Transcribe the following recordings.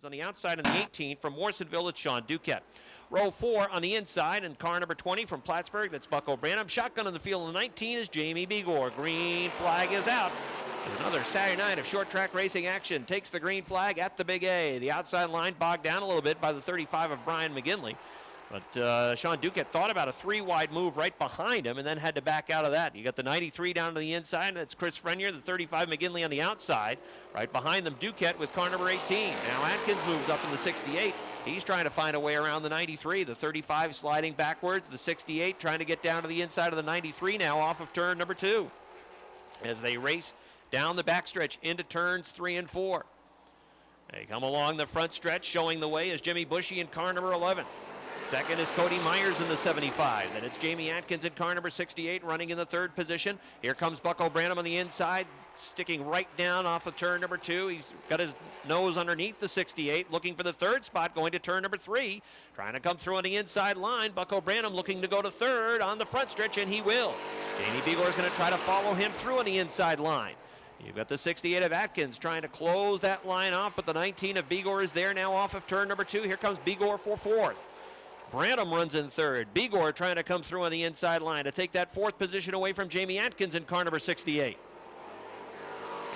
On the outside on the 18 from Morrisonville, it's Sean Duquette. Row 4 on the inside, and car number 20 from Plattsburgh, that's Bucko Branham. Shotgun on the field on the 19 is Jamie Begor. Green flag is out. There's another Saturday night of short track racing action. Takes the green flag at the Big A. The outside line bogged down a little bit by the 35 of Brian McGinley. But Sean Duquette thought about a 3-wide move right behind him and then had to back out of that. You got the 93 down to the inside, and it's Chris Frenier, the 35 McGinley on the outside. Right behind them, Duquette with car number 18. Now Atkins moves up in the 68. He's trying to find a way around the 93. The 35 sliding backwards. The 68 trying to get down to the inside of the 93 now off of turn number 2. As they race down the backstretch into turns 3 and 4. They come along the front stretch. Showing the way is Jimmy Bushy in car number 11. Second is Cody Myers in the 75. Then it's Jamie Atkins in car number 68 running in the third position. Here comes Bucko Branham on the inside, sticking right down off of turn number 2. He's got his nose underneath the 68, looking for the third spot, going to turn number 3. Trying to come through on the inside line. Bucko Branham looking to go to third on the front stretch, and he will. Jamie Begor is going to try to follow him through on the inside line. You've got the 68 of Atkins trying to close that line off, but the 19 of Begor is there now off of turn number 2. Here comes Begor for fourth. Branham runs in third. Begor trying to come through on the inside line to take that fourth position away from Jamie Atkins in car number 68.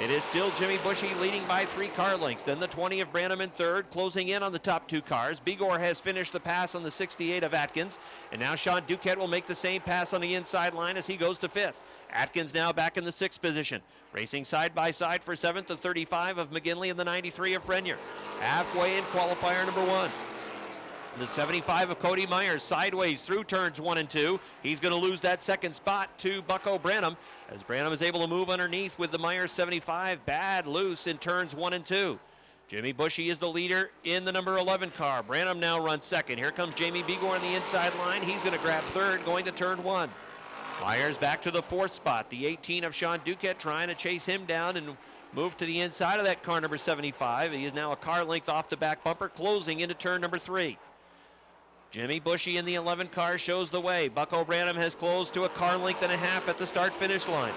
It is still Jimmy Bushy leading by 3 car lengths. Then the 20 of Branham in third, closing in on the top 2 cars. Begor has finished the pass on the 68 of Atkins. And now Sean Duquette will make the same pass on the inside line as he goes to 5th. Atkins now back in the 6th position. Racing side by side for 7th, the 35 of McGinley and the 93 of Frenier. Halfway in qualifier number 1. The 75 of Cody Myers sideways through turns 1 and 2. He's going to lose that second spot to Bucko Branham as Branham is able to move underneath with the Myers 75 bad loose in turns 1 and 2. Jimmy Bushy is the leader in the number 11 car. Branham now runs second. Here comes Jamie Begor on the inside line. He's going to grab third going to turn 1. Myers back to the 4th spot. The 18 of Sean Duquette trying to chase him down and move to the inside of that car number 75. He is now a car length off the back bumper, closing into turn number 3. Jimmy Bushy in the 11 car shows the way. Bucko Branham has closed to a car length and a half at the start-finish line.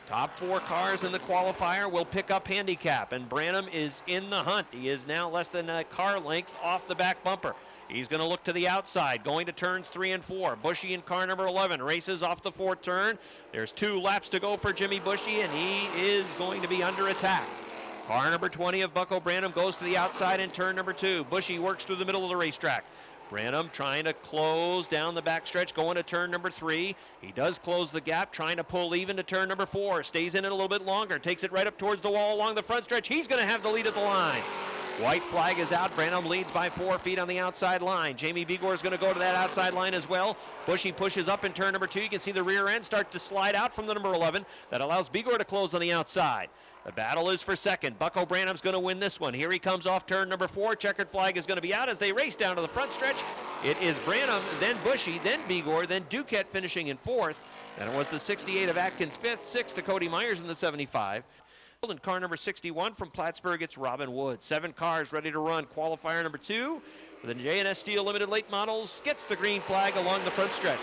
Top 4 cars in the qualifier will pick up handicap, and Branham is in the hunt. He is now less than a car length off the back bumper. He's going to look to the outside, going to turns 3 and 4. Bushy in car number 11 races off the 4th turn. There's 2 laps to go for Jimmy Bushy, and he is going to be under attack. Car number 20 of Bucko Branham goes to the outside in turn number 2. Bushy works through the middle of the racetrack. Branham trying to close down the backstretch, going to turn number 3. He does close the gap, trying to pull even to turn number 4. Stays in it a little bit longer, takes it right up towards the wall along the front stretch. He's going to have the lead at the line. White flag is out. Branham leads by 4 feet on the outside line. Jamie Begor is going to go to that outside line as well. Bushy pushes up in turn number 2. You can see the rear end start to slide out from the number 11. That allows Begor to close on the outside. The battle is for second. Bucko Branham's going to win this one. Here he comes off turn number 4. Checkered flag is going to be out as they race down to the front stretch. It is Branham, then Bushy, then Begor, then Duquette finishing in 4th. Then it was the 68 of Atkins 5th, 6th to Cody Myers in the 75. In car number 61 from Plattsburgh, it's Robin Wood. 7 cars ready to run. Qualifier number 2 for the J&S Steel Limited Late Models gets the green flag along the front stretch.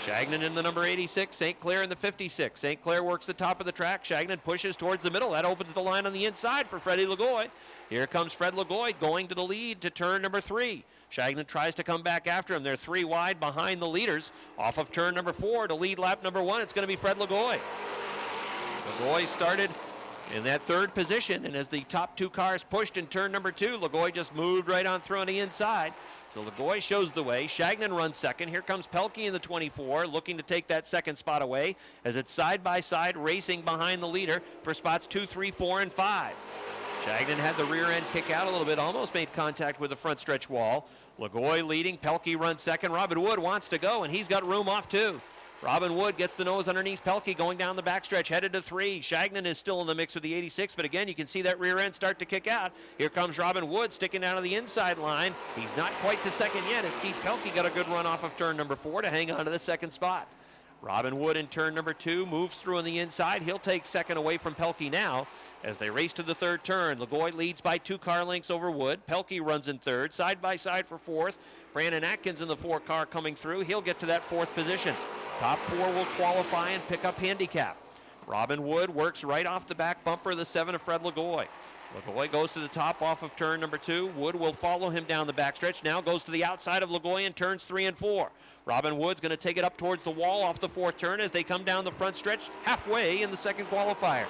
Shagnon in the number 86, St. Clair in the 56. St. Clair works the top of the track. Shagnon pushes towards the middle. That opens the line on the inside for Freddie Lagoy. Here comes Fred Lagoy going to the lead to turn number 3. Shagnon tries to come back after him. They're 3 wide behind the leaders. Off of turn number 4 to lead lap number 1, it's going to be Fred Lagoy. Lagoy started in that 3rd position, and as the top 2 cars pushed in turn number 2, Lagoy just moved right on through on the inside. So Lagoy shows the way. Shagnon runs second. Here comes Pelkey in the 24, looking to take that second spot away as it's side by side racing behind the leader for spots 2, 3, 4, and 5. Shagnon had the rear end kick out a little bit, almost made contact with the front stretch wall. Lagoy leading. Pelkey runs second. Robin Wood wants to go, and he's got room off too. Robin Wood gets the nose underneath Pelkey going down the backstretch, headed to 3. Shagnon is still in the mix with the 86, but again, you can see that rear end start to kick out. Here comes Robin Wood sticking down to the inside line. He's not quite to second yet as Keith Pelkey got a good run off of turn number 4 to hang on to the second spot. Robin Wood in turn number 2 moves through on the inside. He'll take second away from Pelkey now as they race to the 3rd turn. Lagoy leads by 2 car lengths over Wood. Pelkey runs in 3rd, side by side for 4th. Brandon Atkins in the 4 car coming through. He'll get to that 4th position. Top 4 will qualify and pick up handicap. Robin Wood works right off the back bumper of the 7 of Fred Lagoy. Lagoy goes to the top off of turn number 2. Wood will follow him down the backstretch. Now goes to the outside of Lagoy in turns 3 and 4. Robin Wood's going to take it up towards the wall off the 4th turn as they come down the front stretch halfway in the second qualifier.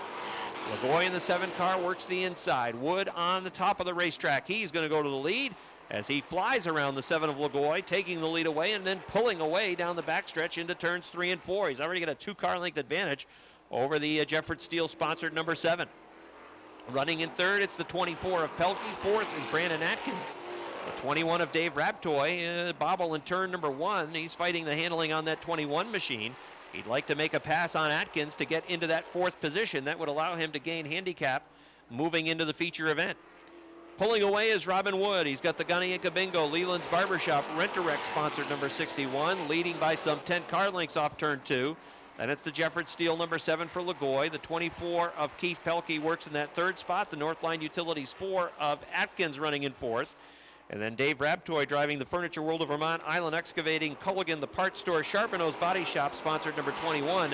Lagoy in the 7 car works the inside. Wood on the top of the racetrack. He's going to go to the lead as he flies around the 7 of Lagoy, taking the lead away and then pulling away down the backstretch into turns 3 and 4. He's already got a 2-car length advantage over the Jefford Steel sponsored number 7. Running in 3rd, it's the 24 of Pelkey. 4th is Brandon Atkins. The 21 of Dave Raptoy, bobble in turn number 1. He's fighting the handling on that 21 machine. He'd like to make a pass on Atkins to get into that 4th position. That would allow him to gain handicap moving into the feature event. Pulling away is Robin Wood. He's got the Gunny Bingo, Leland's Barbershop, Rent-A-Wreck sponsored number 61, leading by some 10 car lengths off turn 2. Then it's the Jefford Steel number 7 for Lagoy. The 24 of Keith Pelkey works in that 3rd spot. The Northline Utilities 4 of Atkins running in 4th. And then Dave Raptoy driving the Furniture World of Vermont, Island Excavating, Culligan, the Parts Store, Sharpeno's Body Shop, sponsored number 21,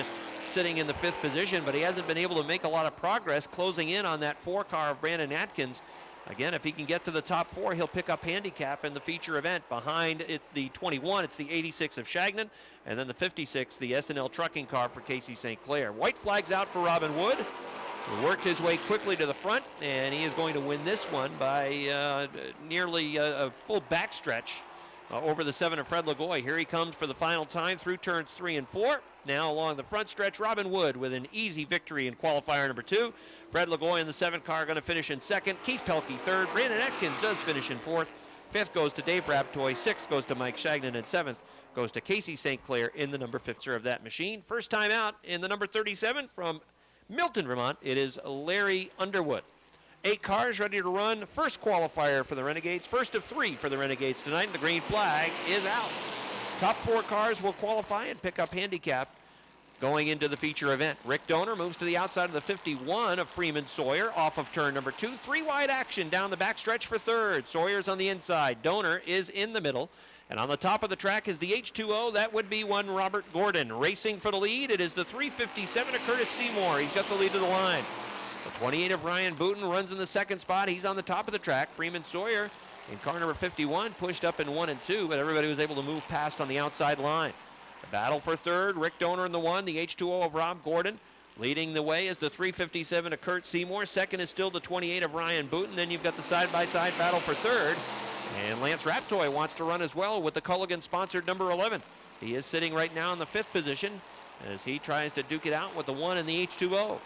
sitting in the 5th position, but he hasn't been able to make a lot of progress closing in on that 4-car of Brandon Atkins. Again, if he can get to the top 4, he'll pick up handicap in the feature event. Behind it, the 21, it's the 86 of Shagnon, and then the 56, the S&L trucking car for Casey St. Clair. White flags out for Robin Wood. He worked his way quickly to the front, and he is going to win this one by nearly a full backstretch over the 7 of Fred Lagoy. Here he comes for the final time through turns 3 and 4. Now along the front stretch, Robin Wood with an easy victory in qualifier number 2. Fred Lagoy in the 7 car going to finish in 2nd. Keith Pelkey 3rd. Brandon Atkins does finish in 4th. 5th goes to Dave Raptoy. 6th goes to Mike Shagnon. And 7th goes to Casey St. Clair in the number 5 of that machine. First time out in the number 37 from Milton, Vermont, it is Larry Underwood. 8 cars ready to run. First qualifier for the Renegades. First of 3 for the Renegades tonight. And the green flag is out. Top 4 cars will qualify and pick up handicap going into the feature event. Rick Donor moves to the outside of the 51 of Freeman Sawyer off of turn number 2. 3 wide action down the backstretch for 3rd. Sawyer's on the inside. Donor is in the middle. And on the top of the track is the H2O. That would be one Robert Gordon. Racing for the lead, it is the 357 of Curtis Seymour. He's got the lead to the line. The 28 of Ryan Booten runs in the 2nd spot. He's on the top of the track. Freeman Sawyer in car number 51 pushed up in 1 and 2, but everybody was able to move past on the outside line. The battle for 3rd, Rick Donor in the 1, the H2O of Rob Gordon. Leading the way is the 357 of Kurt Seymour. 2nd is still the 28 of Ryan Booten. Then you've got the side-by-side battle for 3rd. And Lance Raptoy wants to run as well with the Culligan-sponsored number 11. He is sitting right now in the 5th position as he tries to duke it out with the 1 and the H2O.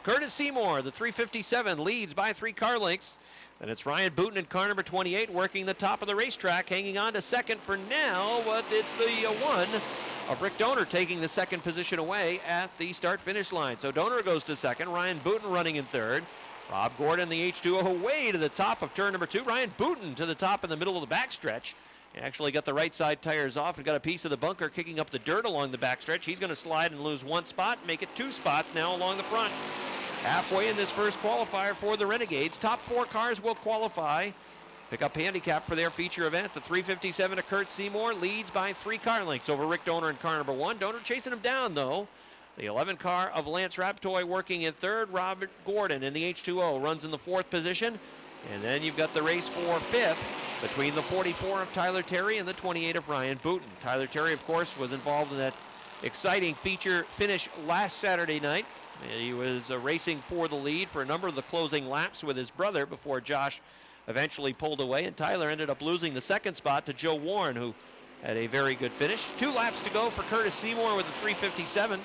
Curtis Seymour, the 357, leads by 3 car lengths. And it's Ryan Booten in car number 28 working the top of the racetrack, hanging on to 2nd for now, but it's the 1 of Rick Donor taking the 2nd position away at the start-finish line. So Donor goes to 2nd, Ryan Booten running in 3rd. Rob Gordon, the H2O, way to the top of turn number 2. Ryan Booten to the top in the middle of the backstretch. He actually got the right side tires off and got a piece of the bunker kicking up the dirt along the backstretch. He's going to slide and lose 1 spot, make it 2 spots now along the front. Halfway in this first qualifier for the Renegades. Top 4 cars will qualify. Pick up handicap for their feature event. The 357 of Kurt Seymour leads by 3 car lengths over Rick Donor in car number 1. Donor chasing him down, though. The 11 car of Lance Raptoy working in 3rd. Robert Gordon in the H2O runs in the 4th position. And then you've got the race for 5th between the 44 of Tyler Terry and the 28 of Ryan Booten. Tyler Terry, of course, was involved in that exciting feature finish last Saturday night. He was racing for the lead for a number of the closing laps with his brother before Josh eventually pulled away. And Tyler ended up losing the 2nd spot to Joe Warren, who had a very good finish. 2 laps to go for Curtis Seymour with the 357.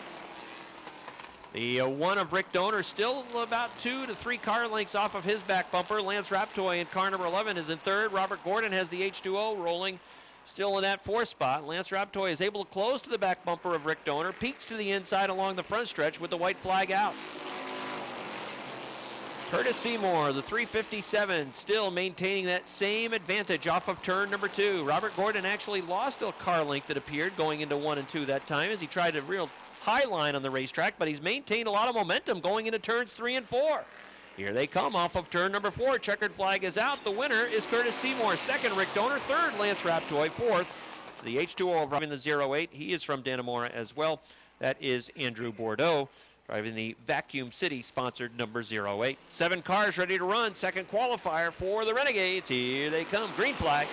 The 1 of Rick Donor still about 2 to 3 car lengths off of his back bumper. Lance Raptoy in car number 11 is in 3rd. Robert Gordon has the H2O rolling still in that 4th spot. Lance Raptoy is able to close to the back bumper of Rick Donor, peeks to the inside along the front stretch with the white flag out. Curtis Seymour, the 357, still maintaining that same advantage off of turn number 2. Robert Gordon actually lost a car length, it appeared, going into 1 and 2 that time as he tried a real high line on the racetrack, but he's maintained a lot of momentum going into turns 3 and 4. Here they come off of turn number 4. Checkered flag is out. The winner is Curtis Seymour. 2nd, Rick Donor. 3rd, Lance Raptoy. 4th, the H2O of Robin the 08. He is from Dannemora as well. That is Andrew Bordeaux. driving the Vacuum City sponsored number 08. 7 cars ready to run. Second qualifier for the Renegades. Here they come. Green flag.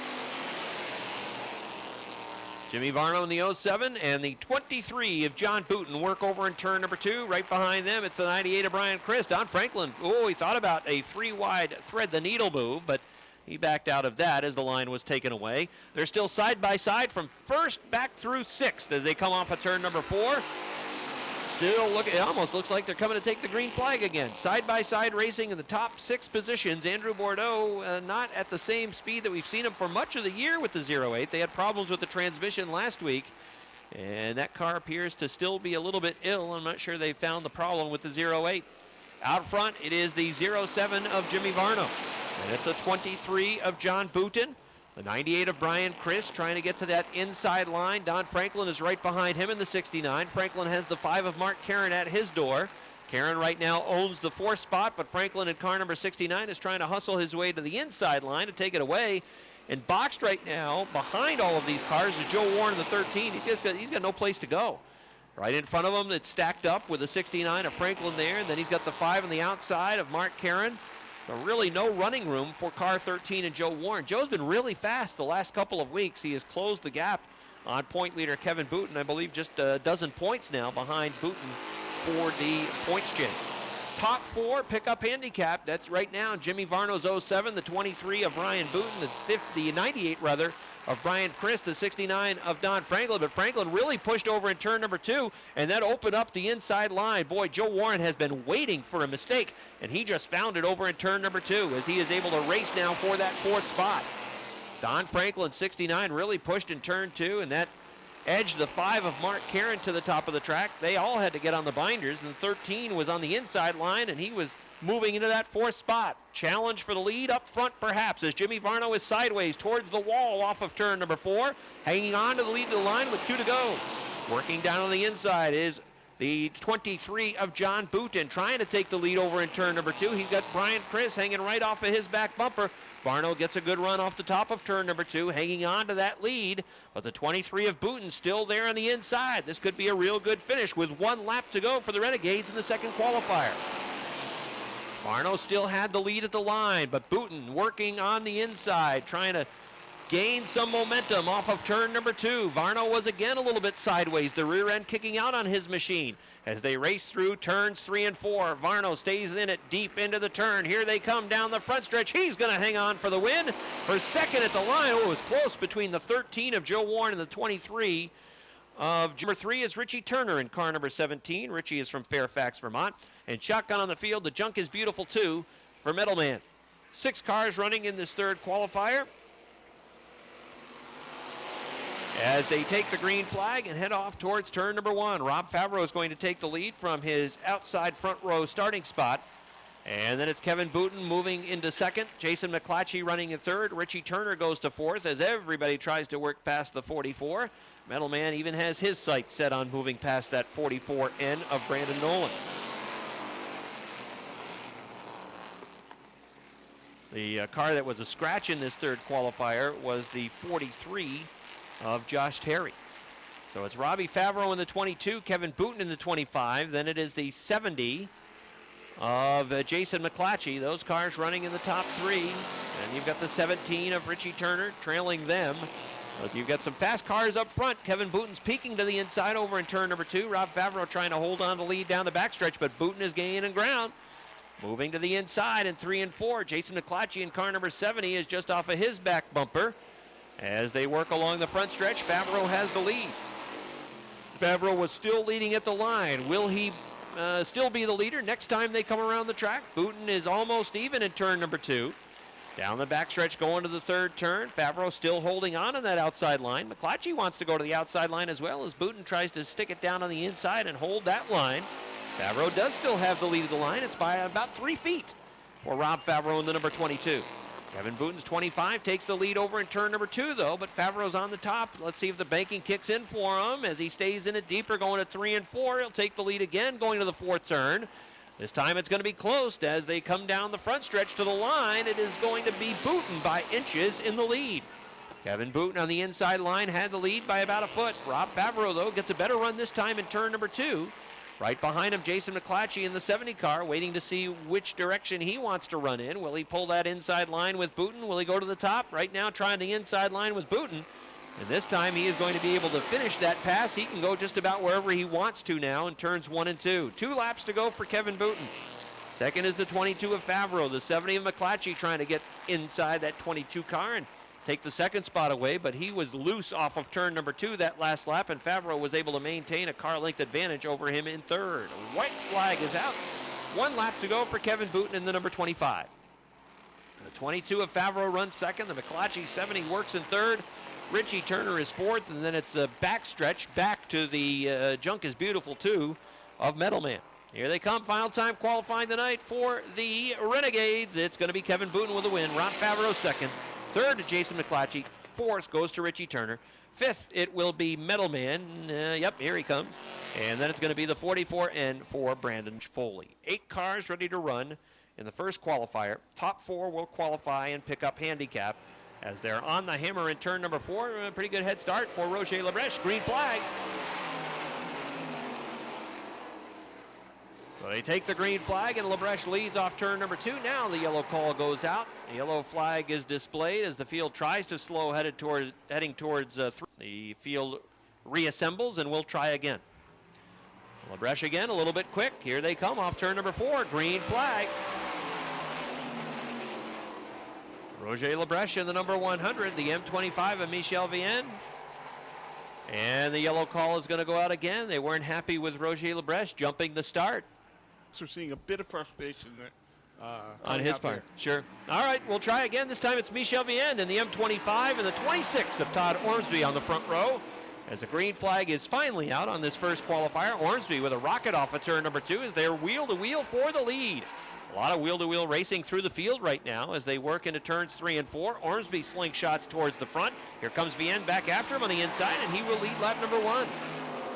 Jimmy Varno in the 07 and the 23 of John Booten work over in turn number 2. Right behind them, it's the 98 of Brian Chris. Don Franklin, he thought about a 3-wide thread the needle move, but he backed out of that as the line was taken away. They're still side by side from first back through 6th as they come off of turn number 4. Still it almost looks like they're coming to take the green flag again. Side by side racing in the top 6 positions. Andrew Bordeaux not at the same speed that we've seen him for much of the year with the 08. They had problems with the transmission last week, and that car appears to still be a little bit ill. I'm not sure they found the problem with the 08. Out front, it is the 07 of Jimmy Varno, and it's a 23 of John Booten. The 98 of Brian Chris trying to get to that inside line. Don Franklin is right behind him in the 69. Franklin has the 5 of Mark Karen at his door. Karen right now owns the 4th spot, but Franklin in car number 69 is trying to hustle his way to the inside line to take it away. And boxed right now behind all of these cars is Joe Warren in the 13. He's got no place to go. Right in front of him, it's stacked up with the 69 of Franklin there, and then he's got the 5 on the outside of Mark Karen. So really no running room for car 13 and Joe Warren. Joe's been really fast the last couple of weeks. He has closed the gap on point leader Kevin Booten. I believe just a dozen points now behind Booten for the points chase. Top 4 pickup handicap. That's right now Jimmy Varno's 07, the 23 of Ryan Booten, the 98 rather of Brian Chris, the 69 of Don Franklin. But Franklin really pushed over in turn number 2, and that opened up the inside line. Boy, Joe Warren has been waiting for a mistake, and he just found it over in turn number 2 as he is able to race now for that 4th spot. Don Franklin, 69, really pushed in turn 2, and that edged the 5 of Mark Karen to the top of the track. They all had to get on the binders, and 13 was on the inside line, and he was moving into that 4th spot. Challenge for the lead up front perhaps as Jimmy Varno is sideways towards the wall off of turn number 4, hanging on to the lead of the line with 2 to go. Working down on the inside is the 23 of John Booten trying to take the lead over in turn number 2. He's got Brian Chris hanging right off of his back bumper. Varno gets a good run off the top of turn number 2, hanging on to that lead, but the 23 of Booten still there on the inside. This could be a real good finish with 1 lap to go for the Renegades in the second qualifier. Varno still had the lead at the line, but Booten working on the inside, trying to gain some momentum off of turn number 2. Varno was again a little bit sideways, the rear end kicking out on his machine. As they race through turns 3 and 4, Varno stays in it deep into the turn. Here they come down the front stretch. He's going to hang on for the win. For second at the line, it was close between the 13 of Joe Warren and the 23 of number 3 is Richie Turner in car number 17. Richie is from Fairfax, Vermont. And shotgun on the field, the junk is beautiful too for Middleman. 6 cars running in this third qualifier as they take the green flag and head off towards turn number 1. Rob Favreau is going to take the lead from his outside front row starting spot. And then it's Kevin Booten moving into second. Jason McClatchy running in third. Richie Turner goes to 4th as everybody tries to work past the 44. Metal Man even has his sights set on moving past that 44N of Brandon Nolan. The car that was a scratch in this third qualifier was the 43 of Josh Terry. So it's Robbie Favreau in the 22, Kevin Booten in the 25. Then it is the 70 of Jason McClatchy. Those cars running in the top 3. And you've got the 17 of Richie Turner trailing them. But you've got some fast cars up front. Kevin Booten's peeking to the inside over in turn number 2. Rob Favreau trying to hold on to lead down the backstretch, but Booten is gaining ground. Moving to the inside in 3 and 4. Jason McClatchy in car number 70 is just off of his back bumper. As they work along the front stretch, Favreau has the lead. Favreau was still leading at the line. Will he still be the leader next time they come around the track? Booten is almost even in turn number 2. Down the backstretch going to the third turn. Favreau still holding on that outside line. McClatchy wants to go to the outside line as well as Booten tries to stick it down on the inside and hold that line. Favreau does still have the lead of the line. It's by about 3 feet for Rob Favreau in the number 22. Kevin Booten's 25 takes the lead over in turn number 2, though, but Favreau's on the top. Let's see if the banking kicks in for him as he stays in it deeper, going to 3 and 4. He'll take the lead again, going to the 4th turn. This time it's going to be close as they come down the front stretch to the line. It is going to be Booten by inches in the lead. Kevin Booten on the inside line had the lead by about a foot. Rob Favreau, though, gets a better run this time in turn number 2. Right behind him, Jason McClatchy in the 70 car, waiting to see which direction he wants to run in. Will he pull that inside line with Booten? Will he go to the top? Right now, trying the inside line with Booten. And this time, he is going to be able to finish that pass. He can go just about wherever he wants to now in turns 1 and 2. 2 laps to go for Kevin Booten. Second is the 22 of Favreau. The 70 of McClatchy trying to get inside that 22 car and take the second spot away, but he was loose off of turn number 2 that last lap, and Favreau was able to maintain a car length advantage over him in third. White flag is out. 1 lap to go for Kevin Booten in the number 25. The 22 of Favreau runs second. The McClatchy 70 works in third. Richie Turner is fourth, and then it's a backstretch back to the Junk is Beautiful 2 of Metalman. Here they come, final time qualifying tonight for the Renegades. It's going to be Kevin Booten with a win. Ron Favreau second. Third to Jason McClatchy. Fourth goes to Richie Turner. Fifth, it will be Metalman. Yep, here he comes. And then it's going to be the 44N for Brandon Foley. 8 cars ready to run in the first qualifier. Top 4 will qualify and pick up handicap as they're on the hammer in turn number 4. A pretty good head start for Roger Lebrecht. Green flag. So they take the green flag, and Lebrecht leads off turn number 2. Now the yellow call goes out. The yellow flag is displayed as the field tries to slow, heading towards 3. The field reassembles, and we'll try again. Lebrecht again, a little bit quick. Here they come off turn number 4. Green flag. Roger Lebrecht in the number 100, the M25 of Michel Vienne. And the yellow call is going to go out again. They weren't happy with Roger Lebrecht jumping the start. So we're seeing a bit of frustration there. On his part, sure. All right, we'll try again. This time it's Michel Vienne in the M25 and the 26 of Todd Ormsby on the front row. As the green flag is finally out on this first qualifier, Ormsby with a rocket off of turn number 2 as they're wheel-to-wheel for the lead. A lot of wheel-to-wheel racing through the field right now as they work into turns 3 and 4. Ormsby slingshots towards the front. Here comes Vienne back after him on the inside, and he will lead lap number 1.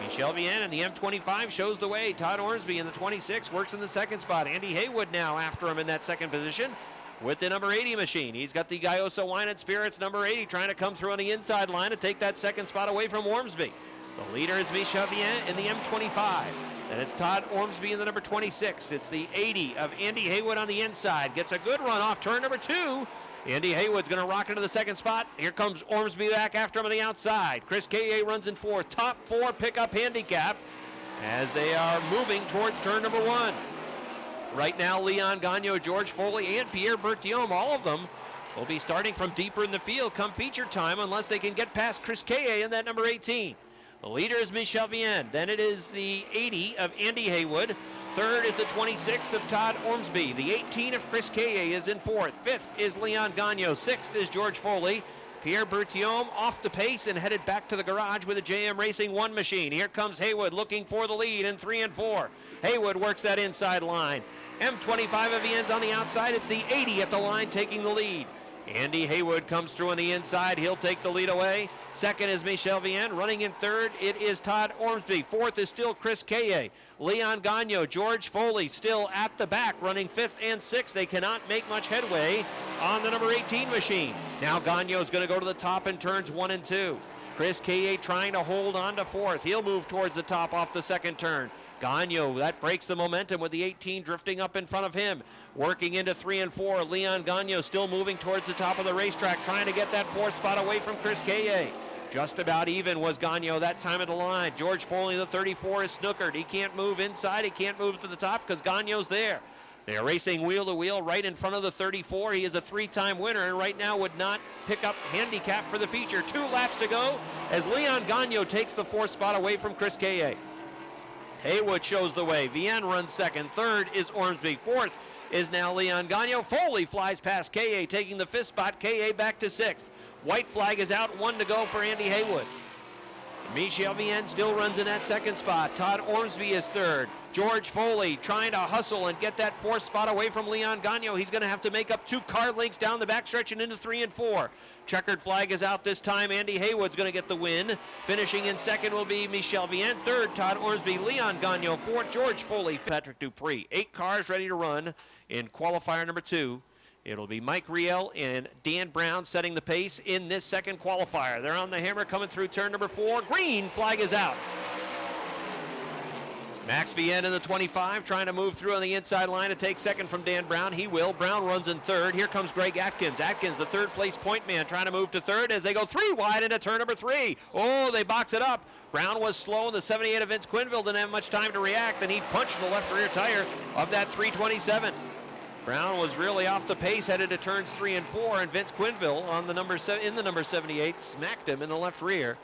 Michel Vienne in the M25 shows the way. Todd Ormsby in the 26 works in the second spot. Andy Haywood now after him in that second position with the number 80 machine. He's got the Gayosa Wine and Spirits number 80 trying to come through on the inside line to take that second spot away from Ormsby. The leader is Michel Vienne in the M25. And it's Todd Ormsby in the number 26. It's the 80 of Andy Haywood on the inside. Gets a good run off turn number 2. Andy Haywood's going to rock into the second spot. Here comes Ormsby back after him on the outside. Chris K.A. runs in 4th. Top 4 pickup handicap as they are moving towards turn number 1. Right now, Leon Gagnon, George Foley, and Pierre Berthiaume, all of them will be starting from deeper in the field come feature time unless they can get past Chris K.A. in that number 18. The leader is Michel Vienne. Then it is the 80 of Andy Haywood. Third is the 26 of Todd Ormsby. The 18 of Chris K.A. is in 4th. 5th is Leon Gagnon. 6th is George Foley. Pierre Berthiaume off the pace and headed back to the garage with a JM Racing 1 machine. Here comes Haywood looking for the lead in 3 and 4. Haywood works that inside line. M25 of Vienne's on the outside. It's the 80 at the line taking the lead. Andy Haywood comes through on the inside. He'll take the lead away. Second is Michel Vienne. Running in third, it is Todd Ormsby. Fourth is still Chris K.A. Leon Gagnon, George Foley still at the back, running 5th and 6th. They cannot make much headway on the number 18 machine. Now Gagnon's going to go to the top in turns 1 and 2. Chris K.A. trying to hold on to 4th. He'll move towards the top off the second turn. Gagnon, that breaks the momentum with the 18 drifting up in front of him. Working into 3 and 4. Leon Gagnon still moving towards the top of the racetrack, trying to get that 4th spot away from Chris K.A. Just about even was Gagnon that time of the line. George Foley, the 34, is snookered. He can't move inside. He can't move to the top because Gagnon's there. They're racing wheel to wheel right in front of the 34. He is a 3-time winner and right now would not pick up handicap for the feature. 2 laps to go as Leon Gagnon takes the 4th spot away from Chris K.A. Haywood shows the way. Vienne runs second. Third is Ormsby. 4th is now Leon Gagnon. Foley flies past K.A. taking the 5th spot. K.A. back to 6th. White flag is out. 1 to go for Andy Haywood. Michel Vienne still runs in that second spot. Todd Ormsby is third. George Foley trying to hustle and get that 4th spot away from Leon Gagnon. He's going to have to make up 2 car lengths down the backstretch and into 3 and 4. Checkered flag is out this time. Andy Haywood's going to get the win. Finishing in second will be Michel Vienne. Third, Todd Ormsby. Leon Gagnon. 4th, George Foley. Patrick Dupree. 8 cars ready to run in qualifier number 2. It'll be Mike Riel and Dan Brown setting the pace in this second qualifier. They're on the hammer coming through turn number 4. Green flag is out. Max Vienne in the 25, trying to move through on the inside line to take second from Dan Brown. He will. Brown runs in third. Here comes Greg Atkins. Atkins, the third place point man, trying to move to third as they go 3 wide into turn number 3. Oh, they box it up. Brown was slow, and the 78 of Vince Quinville didn't have much time to react, and he punched the left rear tire of that 327. Brown was really off the pace, headed to turns 3 and 4, and Vince Quinville on the number 78 smacked him in the left rear.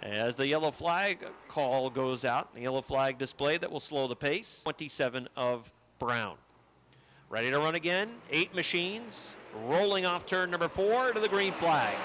As the yellow flag call goes out, the yellow flag displayed that will slow the pace. 27 of Brown. Ready to run again. 8 machines rolling off turn number 4 to the green flag.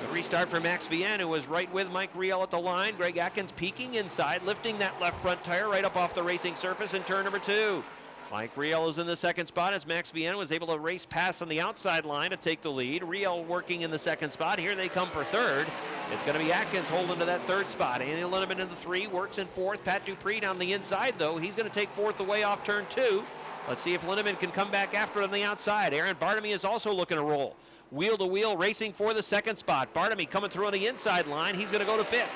The restart for Max Vienne, who was right with Mike Riel at the line. Greg Atkins peeking inside, lifting that left front tire right up off the racing surface in turn number 2. Mike Riel is in the second spot as Max Vienne was able to race past on the outside line to take the lead. Riel working in the second spot. Here they come for third. It's going to be Atkins holding to that third spot. Andy Lindemann in the 3, works in fourth. Pat Dupree down the inside, though. He's going to take fourth away off turn 2. Let's see if Lindemann can come back after on the outside. Aaron Bartamy is also looking to roll. Wheel to wheel, racing for the second spot. Bartamy coming through on the inside line. He's going to go to 5th.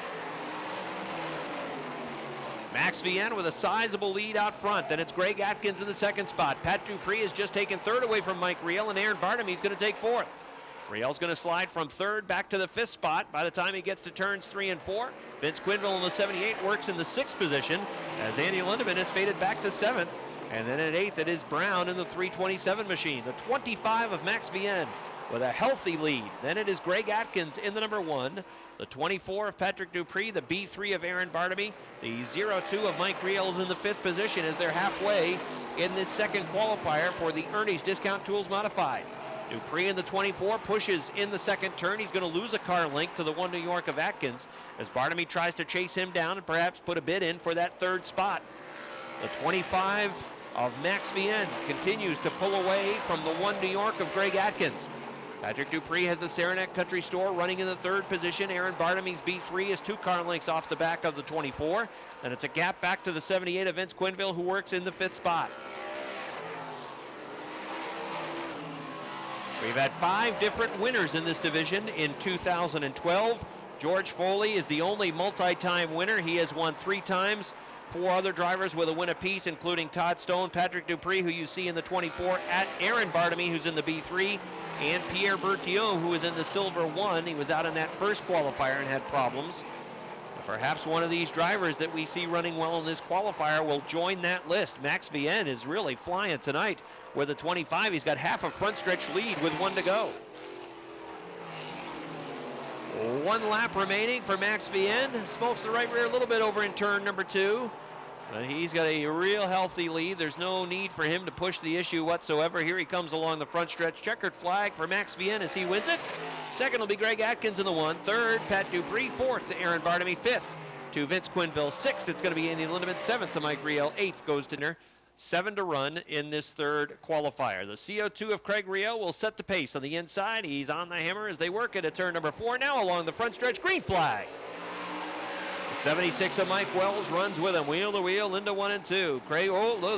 Max Vienne with a sizable lead out front. Then it's Greg Atkins in the second spot. Pat Dupree has just taken third away from Mike Riel, and Aaron Bartamy is going to take 4th. Riel's going to slide from 3rd back to the 5th spot by the time he gets to turns 3 and 4. Vince Quinville in the 78 works in the 6th position as Andy Lindemann is faded back to 7th. And then at 8th, it is Brown in the 327 machine. The 25 of Max Vienne with a healthy lead. Then it is Greg Atkins in the number 1. The 24 of Patrick Dupree, the B3 of Aaron Bartamy. The 02 of Mike Riel is in the 5th position as they're halfway in this second qualifier for the Ernie's Discount Tools Modifieds. Dupree in the 24 pushes in the second turn. He's going to lose a car length to the 1 New York of Atkins as Bartamy tries to chase him down and perhaps put a bid in for that 3rd spot. The 25 of Max Vienne continues to pull away from the 1 New York of Greg Atkins. Patrick Dupree has the Saranac Country Store running in the 3rd position. Aaron Bartamy's B3 is 2 car lengths off the back of the 24. And it's a gap back to the 78 of Vince Quinville, who works in the 5th spot. We've had 5 different winners in this division in 2012. George Foley is the only multi-time winner. He has won 3 times. 4 other drivers with a win apiece, including Todd Stone, Patrick Dupree, who you see in the 24, at Aaron Bartamy, who's in the B3, and Pierre Bertillon, who is in the silver 1. He was out in that first qualifier and had problems. Perhaps one of these drivers that we see running well in this qualifier will join that list. Max Vienne is really flying tonight with a 25. He's got half a front stretch lead with 1 to go. 1 lap remaining for Max Vienne. Smokes the right rear a little bit over in turn number 2. But he's got a real healthy lead. There's no need for him to push the issue whatsoever. Here he comes along the front stretch. Checkered flag for Max Vienne as he wins it. Second will be Greg Atkins in the 1. Third, Pat Dupree. 4th to Aaron Bartamy. 5th to Vince Quinville. 6th, it's going to be Andy Lindemann. 7th to Mike Riel. 8th goes to Dinner. 7 to run in this 3rd qualifier. The CO2 of Craig Riel will set the pace on the inside. He's on the hammer as they work it at turn number 4. Now along the front stretch, green flag. The 76 of Mike Wells runs with him, wheel to wheel into 1 and 2. Craig,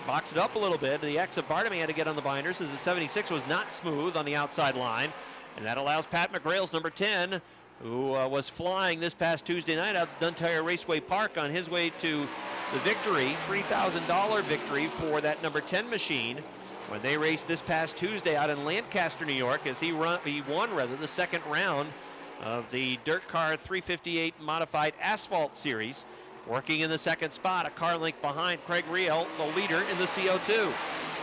boxed it up a little bit. The X of Bartamy had to get on the binders as the 76 was not smooth on the outside line. And that allows Pat McGrail's number 10, who was flying this past Tuesday night out at Duntire Raceway Park on his way to the victory, $3,000 victory for that number 10 machine when they raced this past Tuesday out in Lancaster, New York, as he won the second round of the Dirt Car 358 Modified Asphalt Series. Working in the second spot, a car length behind Craig Riel, the leader in the CO2.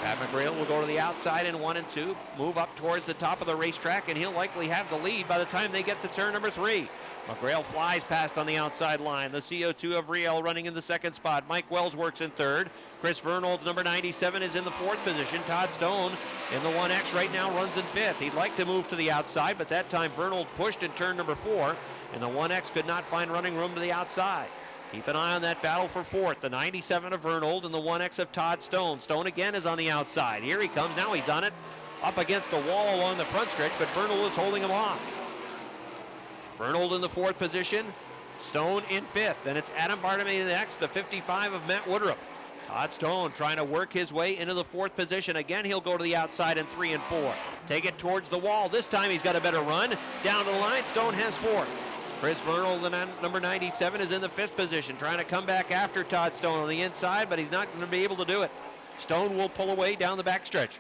Pat McGrail will go to the outside in 1 and 2, move up towards the top of the racetrack, and he'll likely have the lead by the time they get to turn number 3. McGrail flies past on the outside line. The CO2 of Riel running in the second spot. Mike Wells works in 3rd. Chris Vernold's number 97 is in the 4th position. Todd Stone in the 1X right now runs in 5th. He'd like to move to the outside, but that time Vernold pushed in turn number 4, and the 1X could not find running room to the outside. Keep an eye on that battle for 4th. The 97 of Vernold and the 1X of Todd Stone. Stone again is on the outside. Here he comes. Now he's on it. Up against the wall along the front stretch, but Vernold is holding him off. Vernold in the 4th position. Stone in 5th. And it's Adam Bartamy next, the 55 of Matt Woodruff. Todd Stone trying to work his way into the 4th position. Again, he'll go to the outside in 3 and 4. Take it towards the wall. This time he's got a better run. Down to the line, Stone has 4th. Chris Vernal, the number 97, is in the 5th position, trying to come back after Todd Stone on the inside, but he's not going to be able to do it. Stone will pull away down the backstretch.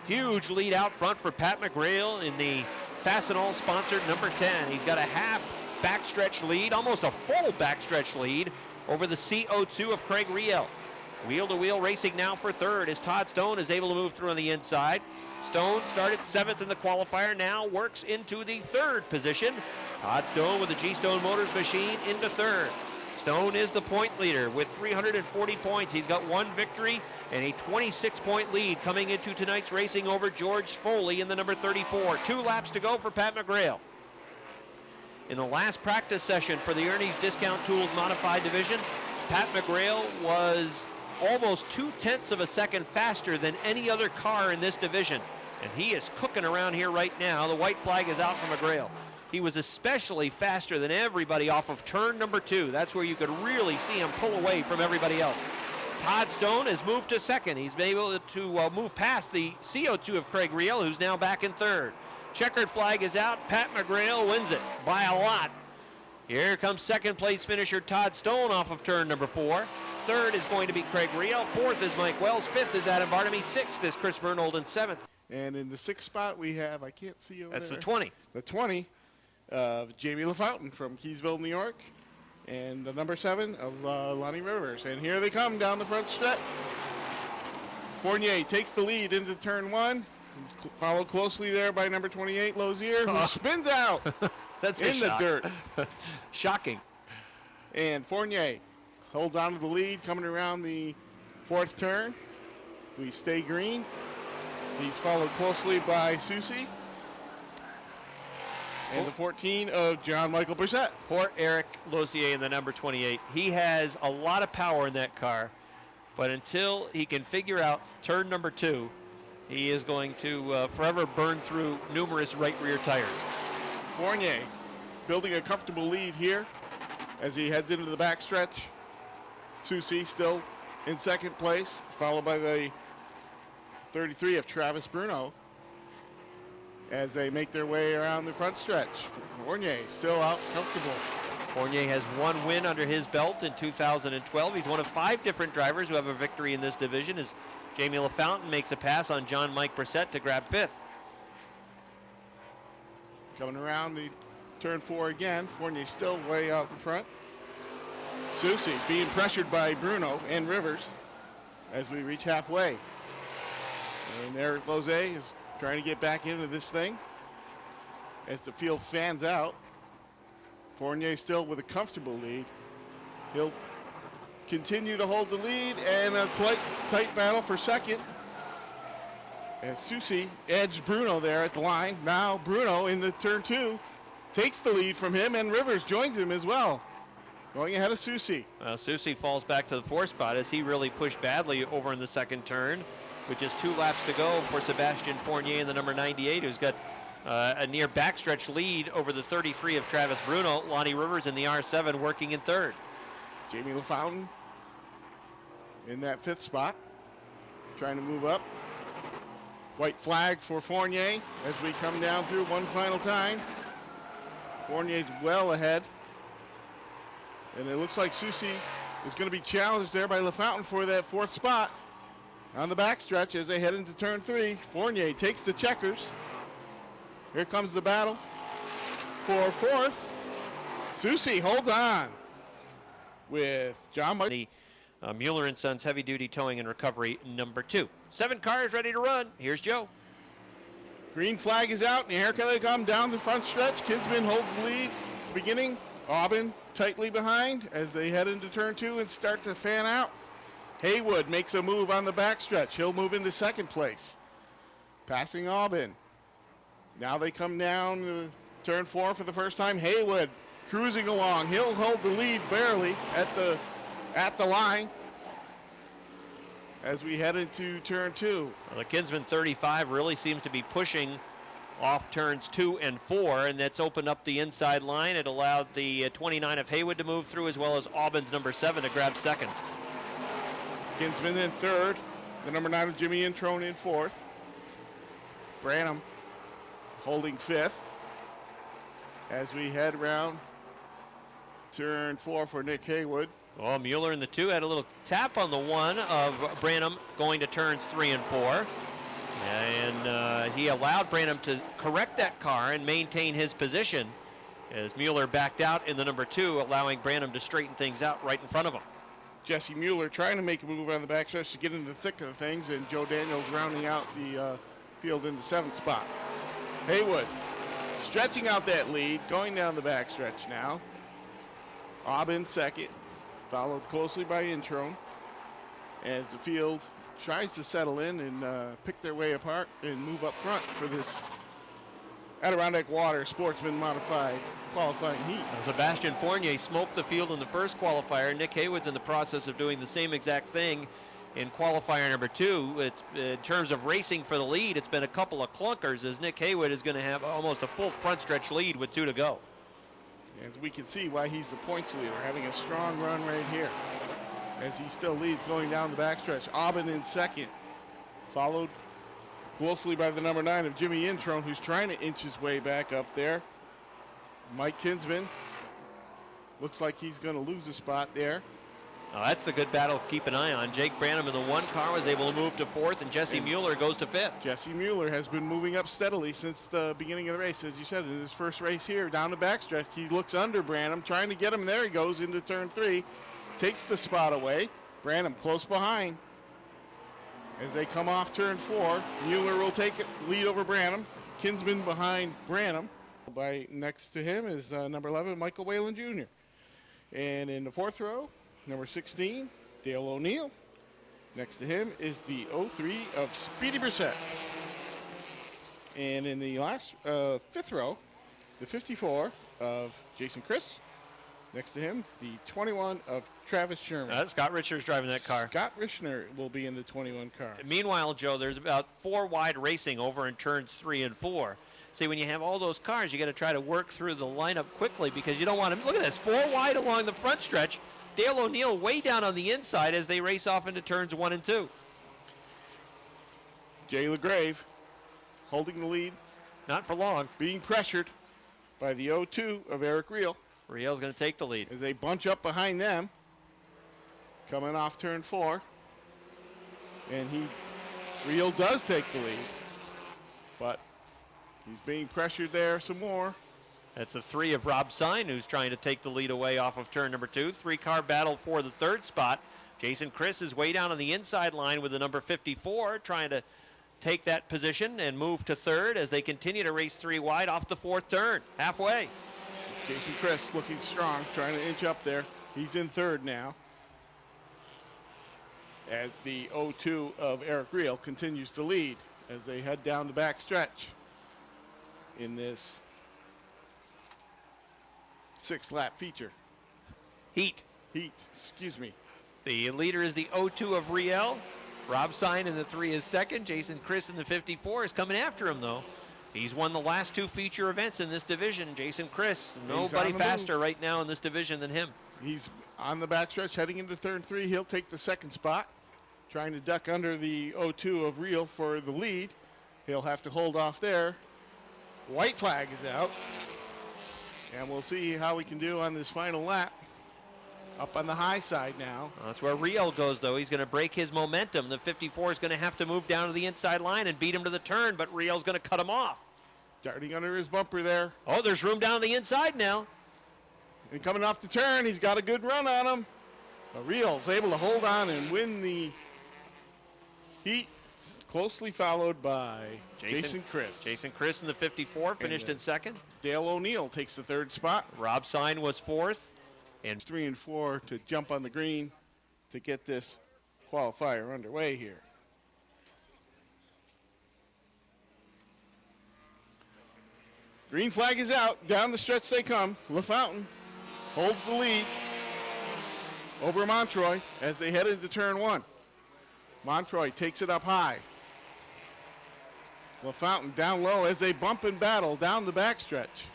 Huge lead out front for Pat McGrail in the Fastenal sponsored number 10. He's got a half backstretch lead, almost a full backstretch lead over the CO2 of Craig Riel. Wheel-to-wheel racing now for 3rd as Todd Stone is able to move through on the inside. Stone started 7th in the qualifier, now works into the 3rd position. Todd Stone with the G-Stone Motors machine into 3rd. Stone is the point leader with 340 points. He's got 1 victory and a 26-point lead coming into tonight's racing over George Foley in the number 34. 2 laps to go for Pat McGrail. In the last practice session for the Ernie's Discount Tools Modified Division, Pat McGrail was almost 0.2 of a second faster than any other car in this division. And he is cooking around here right now. The white flag is out for McGrail. He was especially faster than everybody off of turn number 2. That's where you could really see him pull away from everybody else. Todd Stone has moved to 2nd. He's been able to move past the CO2 of Craig Riel, who's now back in 3rd. Checkered flag is out. Pat McGrail wins it by a lot. Here comes 2nd place finisher Todd Stone off of turn number 4. 3rd is going to be Craig Riel. 4th is Mike Wells. 5th is Adam Bartamy. 6th is Chris Vernal. And 7th. And in the 6th spot, we have, I can't see over That's there. the 20. The 20 of Jamie LaFountain from Keysville, New York. And the number 7 of Lonnie Rivers. And here they come down the front stretch. Fournier takes the lead into turn 1. He's followed closely there by number 28, Lozier, who spins out That's in the dirt. Shocking. And Fournier holds on to the lead coming around the 4th turn. We stay green. He's followed closely by Susie. And the 14 of John Michael Brissett. Poor Eric Lozier in the number 28. He has a lot of power in that car, but until he can figure out turn number 2, he is going to forever burn through numerous right rear tires. Fournier building a comfortable lead here as he heads into the backstretch. Susie still in 2nd place, followed by the 33 of Travis Bruno as they make their way around the front stretch. Fournier still out comfortable. Fournier has 1 win under his belt in 2012. He's one of 5 different drivers who have a victory in this division as Jamie LaFountain makes a pass on John Mike Brissett to grab 5th. Coming around the turn 4 again, Fournier still way out in front. Susie being pressured by Bruno and Rivers as we reach halfway. And Eric Lozier is trying to get back into this thing as the field fans out. Fournier still with a comfortable lead. He'll continue to hold the lead, and a tight battle for 2nd as Susie edged Bruno there at the line. Now Bruno in the turn 2 takes the lead from him, and Rivers joins him as well, going ahead of Susie. Susie falls back to the 4th spot as he really pushed badly over in the 2nd turn, with just 2 laps to go for Sebastian Fournier in the number 98, who's got a near backstretch lead over the 33 of Travis Bruno. Lonnie Rivers in the R7 working in 3rd. Jamie LaFountain in that 5th spot, trying to move up. White flag for Fournier as we come down through one final time. Fournier's well ahead. And it looks like Susie is going to be challenged there by LaFountain for that 4th spot on the backstretch as they head into turn 3. Fournier takes the checkers. Here comes the battle for 4th. Susie holds on with John Mike. The Mueller & Sons Heavy Duty Towing and Recovery number 2. 7 cars ready to run. Here's Joe. Green flag is out, and here they come down the front stretch. Kinsman holds the lead at the beginning. Aubin tightly behind as they head into turn 2 and start to fan out. Haywood makes a move on the backstretch. He'll move into 2nd place, passing Aubin. Now they come down to turn 4 for the first time. Haywood cruising along. He'll hold the lead barely at the line as we head into turn 2. Well, the Kinsman 35 really seems to be pushing off turns 2 and 4, and that's opened up the inside line. It allowed the 29 of Haywood to move through, as well as Aubin's number 7 to grab 2nd. Kinsman in 3rd. The number 9 of Jimmy Introne in 4th. Branham holding 5th. as we head around turn 4 for Nick Haywood. Well, Mueller in the 2 had a little tap on the 1 of Branham going to turns 3 and 4. And he allowed Branham to correct that car and maintain his position as Mueller backed out in the number 2, allowing Branham to straighten things out right in front of him. Jesse Mueller trying to make a move on the backstretch to get into the thick of things, and Joe Daniels rounding out the field in the 7th spot. Haywood stretching out that lead, going down the backstretch now. Aubin second, followed closely by Introne, as the field tries to settle in and pick their way apart and move up front for this Adirondack Water Sportsman Modified qualifying heat. Sebastian Fournier smoked the field in the first qualifier. Nick Haywood's in the process of doing the same exact thing in qualifier number 2. It's in terms of racing for the lead, it's been a couple of clunkers as Nick Haywood is going to have almost a full front stretch lead with 2 to go. As we can see why he's the points leader, having a strong run right here as he still leads going down the backstretch. Aubin in second, followed closely by the number 9 of Jimmy Introne, who's trying to inch his way back up there. Mike Kinsman looks like he's going to lose a spot there. Oh, that's a good battle to keep an eye on. Jake Branham in the 1 car was able to move to 4th, and Jesse Mueller goes to 5th. Jesse Mueller has been moving up steadily since the beginning of the race. As you said, in his first race here, down the backstretch, he looks under Branham, trying to get him. There he goes into turn 3, takes the spot away. Branham close behind. As they come off turn 4, Mueller will take it, lead over Branham. Kinsman behind Branham. By next to him is number 11, Michael Whalen Jr. And in the 4th row, number 16, Dale O'Neill. Next to him is the 03 of Speedy Brissett. And in the last 5th row, the 54 of Jason Chris. Next to him, the 21 of Travis Sherman. Scott Richner's driving that car. Scott Richner will be in the 21 car. Meanwhile, Joe, there's about 4 wide racing over in turns 3 and 4. See, when you have all those cars, you got to try to work through the lineup quickly because you don't want to. Look at this, 4 wide along the front stretch. Dale O'Neill way down on the inside as they race off into turns 1 and 2. Jay LaGrave holding the lead. Not for long. Being pressured by the 02 of Eric Reel. Riel's going to take the lead. As they bunch up behind them. Coming off turn 4. And Reel does take the lead. But he's being pressured there some more. That's a 3 of Rob Sine, who's trying to take the lead away off of turn number 2. 3-car battle for the 3rd spot. Jason Chris is way down on the inside line with the number 54, trying to take that position and move to 3rd as they continue to race 3 wide off the 4th turn, halfway. Jason Chris looking strong, trying to inch up there. He's in 3rd now. As the 02 of Eric Reel continues to lead as they head down the back stretch in this 6-lap feature. Heat, excuse me. The leader is the 02 of Riel. Rob Sine in the 3 is 2nd. Jason Chris in the 54 is coming after him, though. He's won the last 2 feature events in this division. Jason Chris, nobody faster right now in this division than him. He's on the backstretch heading into turn 3. He'll take the 2nd spot, trying to duck under the 02 of Reel for the lead. He'll have to hold off there. White flag is out. And we'll see how we can do on this final lap. Up on the high side now. That's where Riel goes, though. He's going to break his momentum. The 54 is going to have to move down to the inside line and beat him to the turn, but Riel's going to cut him off. Darting under his bumper there. Oh, there's room down the inside now. And coming off the turn, he's got a good run on him. But Riel's able to hold on and win the heat, closely followed by Jason Chris. Jason Chris in the 54 finished in 2nd. Dale O'Neill takes the 3rd spot. Rob Sine was 4th. And 3 and 4 to jump on the green to get this qualifier underway here. Green flag is out. Down the stretch they come. LaFountain holds the lead over Montroy as they head into turn 1. Montroy takes it up high. LaFountain down low as they bump and battle down the backstretch.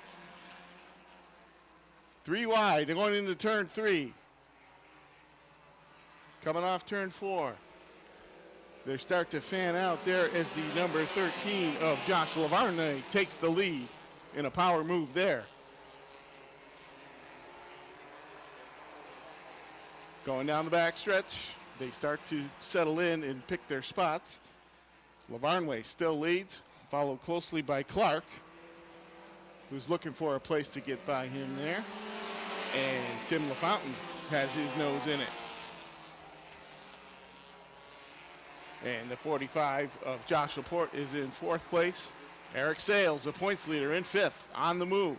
3 wide, they're going into turn 3. Coming off turn 4. They start to fan out there as the number 13 of Josh Lavarne takes the lead in a power move there. Going down the back stretch, they start to settle in and pick their spots. Lavarnway still leads, followed closely by Clark, who's looking for a place to get by him there. And Tim LaFountain has his nose in it. And the 45 of Josh Laporte is in 4th place. Eric Sales, the points leader, in 5th, on the move.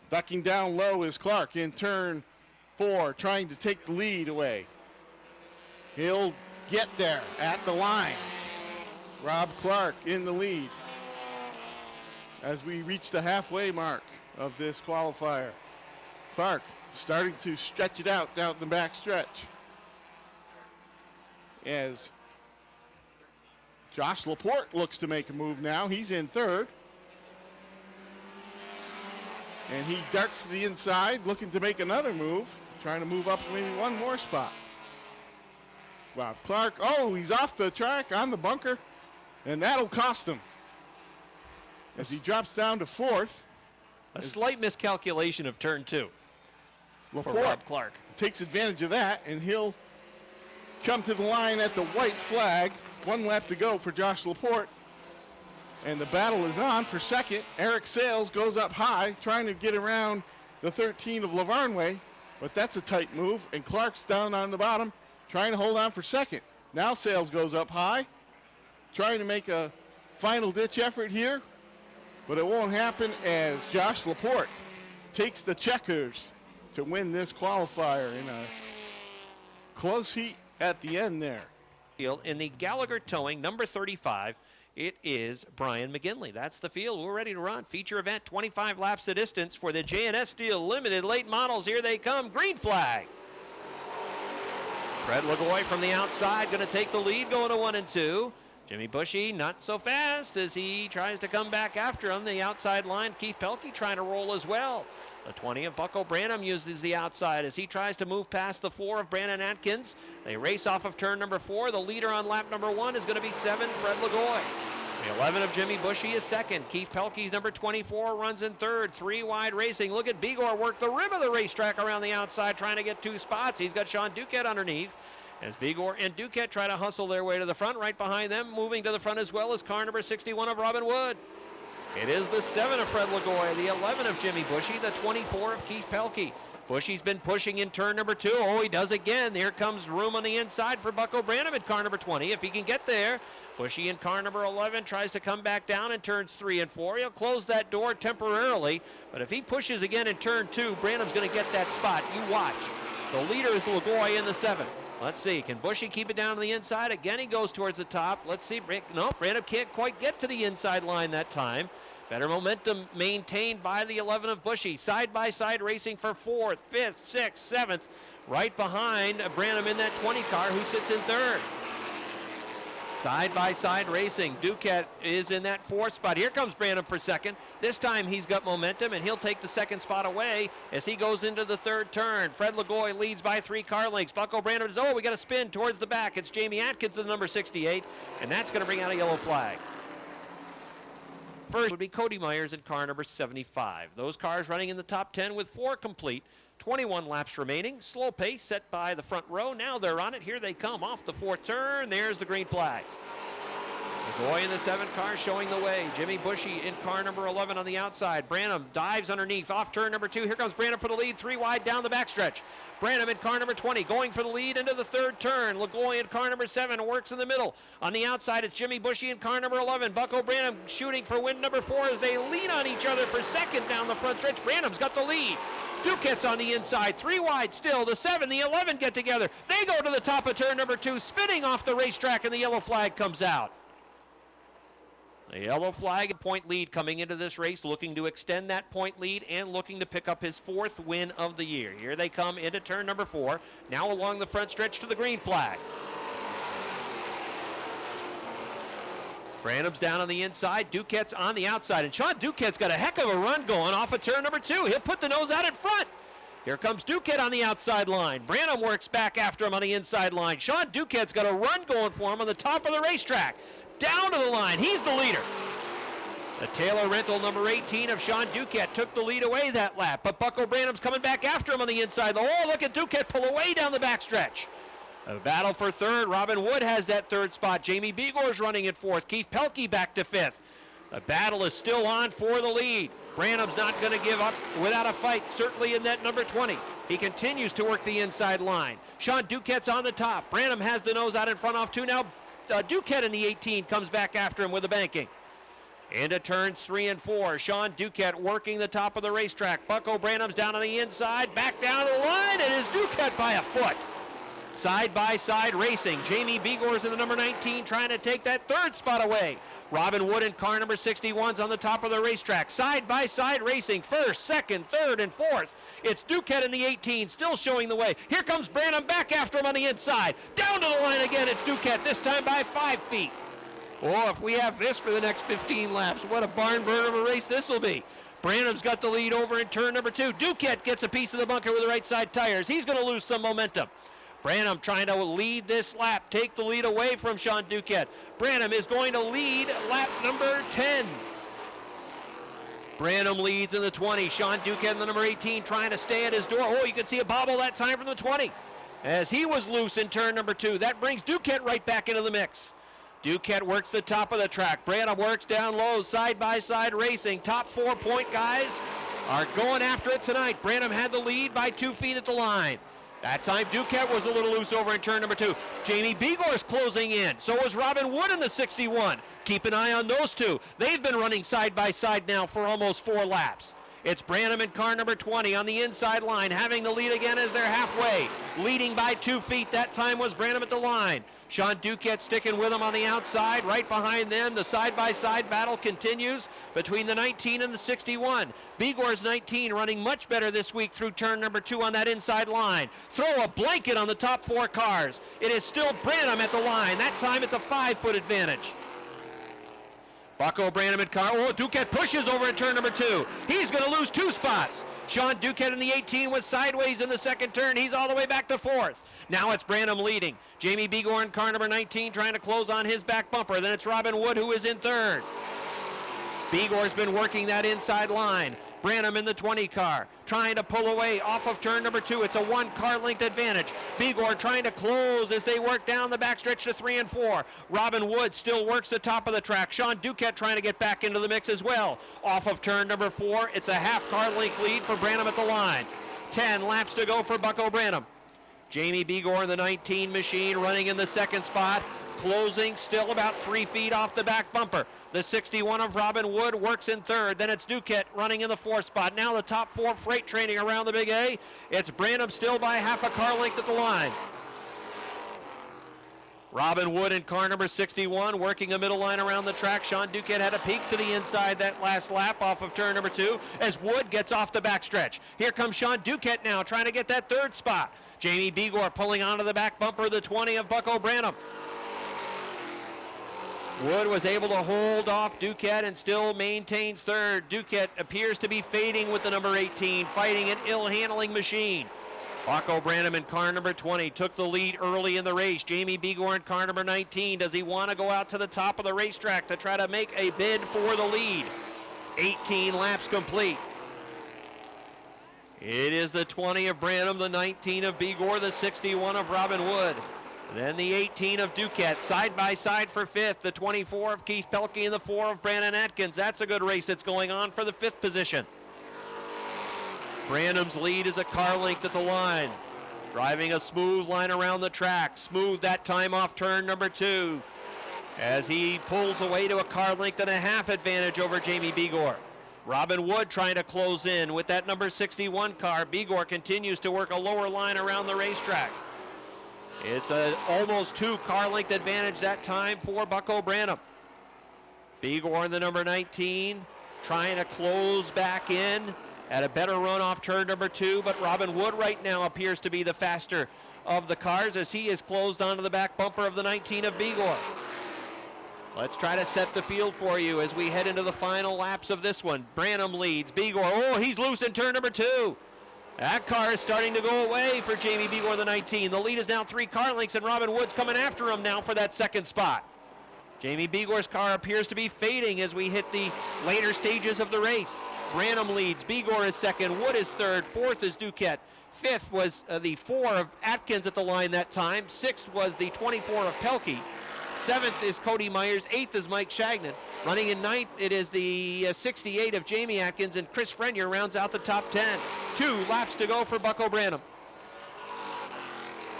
Ducking down low is Clark in turn 4, trying to take the lead away. He'll get there at the line. Rob Clark in the lead as we reach the halfway mark of this qualifier. Clark starting to stretch it out down the back stretch as Josh Laporte looks to make a move now. He's in 3rd. And he darts to the inside, looking to make another move, trying to move up maybe one more spot. Wow, Clark, oh, he's off the track on the bunker, and that'll cost him as he drops down to 4th. A slight miscalculation of turn 2 for Rob Clark. Takes advantage of that, and he'll come to the line at the white flag. 1 lap to go for Josh Laporte. And the battle is on for 2nd. Eric Sales goes up high, trying to get around the 13 of Lavarnway, but that's a tight move, and Clark's down on the bottom, trying to hold on for 2nd. Now Sales goes up high, trying to make a final ditch effort here, but it won't happen as Josh Laporte takes the checkers to win this qualifier in a close heat at the end there. In the Gallagher Towing, number 35, it is Brian McGinley. That's the field. We're ready to run. Feature event, 25 laps the distance for the J&S Steel Limited late models. Here they come. Green flag. Fred Lagoy from the outside going to take the lead going to 1 and 2. Jimmy Bushy not so fast as he tries to come back after him. The outside line, Keith Pelkey trying to roll as well. The 20 of Bucko Branham uses the outside as he tries to move past the 4 of Brandon Atkins. They race off of turn number 4. The leader on lap number 1 is going to be 7, Fred Lagoy. The 11 of Jimmy Bushy is 2nd. Keith Pelkey's number 24 runs in 3rd. 3 wide racing. Look at Bigor work the rim of the racetrack around the outside trying to get 2 spots. He's got Sean Duquette underneath. As Bigor and Duquette try to hustle their way to the front. Right behind them, moving to the front as well, is car number 61 of Robin Wood. It is the 7 of Fred Lagoy, the 11 of Jimmy Bushy, the 24 of Keith Pelkey. Bushy's been pushing in turn number 2. Oh, he does again. Here comes room on the inside for Bucko Branham at car number 20. If he can get there, Bushy in car number 11 tries to come back down in turns 3 and 4. He'll close that door temporarily, but if he pushes again in turn 2, Branham's going to get that spot. You watch. The leader is Lagoy in the 7. Let's see, can Bushy keep it down to the inside? Again, he goes towards the top. Let's see, no, Branham can't quite get to the inside line that time. Better momentum maintained by the 11 of Bushy. Side-by-side racing for 4th, 5th, 6th, 7th. Right behind Branham in that 20 car who sits in 3rd. Side-by-side racing. Duquette is in that 4th spot. Here comes Branham for 2nd. This time he's got momentum, and he'll take the 2nd spot away as he goes into the 3rd turn. Fred Lagoy leads by 3 car lengths. Bucko Branham says, oh, we got to spin towards the back. It's Jamie Atkins, the number 68, and that's going to bring out a yellow flag. First would be Cody Myers in car number 75. Those cars running in the top 10 with 4 complete. 21 laps remaining. Slow pace set by the front row. Now they're on it. Here they come off the 4th turn. There's the green flag. Lagoy in the 7 car showing the way. Jimmy Bushy in car number 11 on the outside. Branham dives underneath off turn number 2. Here comes Branham for the lead. 3 wide down the backstretch. Branham in car number 20 going for the lead into the 3rd turn. Lagoy in car number 7 works in the middle. On the outside, it's Jimmy Bushy in car number 11. Bucko Branham shooting for win number 4 as they lean on each other for 2nd down the front stretch. Branham's got the lead. Duquette's on the inside, 3 wide still. The 7, the 11 get together. They go to the top of turn number 2, spinning off the racetrack, and the yellow flag comes out. The yellow flag, point lead coming into this race, looking to extend that point lead and looking to pick up his 4th win of the year. Here they come into turn number 4, now along the front stretch to the green flag. Branham's down on the inside, Duquette's on the outside, and Sean Duquette's got a heck of a run going off of turn number 2. He'll put the nose out in front. Here comes Duquette on the outside line. Branham works back after him on the inside line. Sean Duquette's got a run going for him on the top of the racetrack. Down to the line, he's the leader. The Taylor rental number 18 of Sean Duquette took the lead away that lap, but Bucko Branham's coming back after him on the inside. Oh, look at Duquette pull away down the backstretch. A battle for third. Robin Wood has that third spot. Jamie Begor's running in fourth. Keith Pelkey back to fifth. The battle is still on for the lead. Branham's not going to give up without a fight, certainly in that number 20. He continues to work the inside line. Sean Duquette's on the top. Branham has the nose out in front off two. Now Duquette in the 18 comes back after him with a banking. Into turns 3 and 4. Sean Duquette working the top of the racetrack. Bucko Branham's down on the inside. Back down to the line. It is Duquette by a foot. Side-by-side racing. Jamie Begor's in the number 19 trying to take that third spot away. Robin Wood in car number 61's on the top of the racetrack. Side-by-side racing. First, second, third, and fourth. It's Duquette in the 18 still showing the way. Here comes Branham back after him on the inside. Down to the line again. It's Duquette, this time by 5 feet. Oh, if we have this for the next 15 laps, what a barn burner of a race this will be. Branham's got the lead over in turn number 2. Duquette gets a piece of the bunker with the right side tires. He's going to lose some momentum. Branham trying to lead this lap, take the lead away from Sean Duquette. Branham is going to lead lap number 10. Branham leads in the 20. Sean Duquette in the number 18 trying to stay at his door. Oh, you can see a bobble that time from the 20 as he was loose in turn number 2. That brings Duquette right back into the mix. Duquette works the top of the track. Branham works down low, side-by-side racing. Top 4 point guys are going after it tonight. Branham had the lead by 2 feet at the line. That time Duquette was a little loose over in turn number 2. Jamie Begor's closing in. So was Robin Wood in the 61. Keep an eye on those two. They've been running side-by-side now for almost 4 laps. It's Branham in car number 20 on the inside line, having the lead again as they're halfway. Leading by 2 feet. That time was Branham at the line. Sean Duquette sticking with him on the outside. Right behind them, the side-by-side battle continues between the 19 and the 61. Begor's 19 running much better this week through turn number 2 on that inside line. Throw a blanket on the top 4 cars. It is still Branham at the line. That time it's a 5-foot advantage. Bucko Branham in car. Oh, Duquette pushes over in turn number 2. He's going to lose 2 spots. Sean Duquette in the 18 was sideways in the second turn. He's all the way back to 4th. Now it's Branham leading. Jamie Begor in car number 19 trying to close on his back bumper. Then it's Robin Wood who is in 3rd. Begor's been working that inside line. Branham in the 20 car, trying to pull away off of turn number 2. It's a 1 car length advantage. Begor trying to close as they work down the backstretch to 3 and 4. Robin Wood still works the top of the track. Sean Duquette trying to get back into the mix as well. Off of turn number 4, it's a half car length lead for Branham at the line. 10 laps to go for Bucko Branham. Jamie Begor in the 19 machine running in the 2nd spot. Closing still about 3 feet off the back bumper. The 61 of Robin Wood works in 3rd. Then it's Duquette running in the 4th spot. Now the top 4 freight training around the Big A. It's Branham still by half a car length at the line. Robin Wood in car number 61 working a middle line around the track. Sean Duquette had a peek to the inside that last lap off of turn number 2 as Wood gets off the backstretch. Here comes Sean Duquette now trying to get that 3rd spot. Jamie Begor pulling onto the back bumper of the 20 of Bucko Branham. Wood was able to hold off Duquette and still maintains 3rd. Duquette appears to be fading with the number 18, fighting an ill-handling machine. Bucko Branham in car number 20 took the lead early in the race. Jamie Begor in car number 19. Does he want to go out to the top of the racetrack to try to make a bid for the lead? 18 laps complete. It is the 20 of Branham, the 19 of Begor, the 61 of Robin Wood. Then the 18 of Duquette, side by side for 5th. The 24 of Keith Pelkey and the 4 of Brandon Atkins. That's a good race that's going on for the 5th position. Branham's lead is a car length at the line. Driving a smooth line around the track. Smooth that time off turn number 2. As he pulls away to a car length and a half advantage over Jamie Begor. Robin Wood trying to close in with that number 61 car. Begor continues to work a lower line around the racetrack. It's an almost 2 car length advantage that time for Bucko Branham. Begor in the number 19 trying to close back in at a better run off turn number 2, but Robin Wood right now appears to be the faster of the cars as he is closed onto the back bumper of the 19 of Begor. Let's try to set the field for you as we head into the final laps of this one. Branham leads. Begor, oh, he's loose in turn number 2. That car is starting to go away for Jamie Begor, the 19. The lead is now 3 car lengths, and Robin Wood's coming after him now for that 2nd spot. Jamie Begor's car appears to be fading as we hit the later stages of the race. Branham leads, Begor is second, Wood is third, fourth is Duquette. Fifth was the 4 of Atkins at the line that time. Sixth was the 24 of Pelkey. Seventh is Cody Myers. Eighth is Mike Shagnon. Running in ninth, it is the 68 of Jamie Atkins, and Chris Frenier rounds out the top 10. 2 laps to go for Bucko Branham.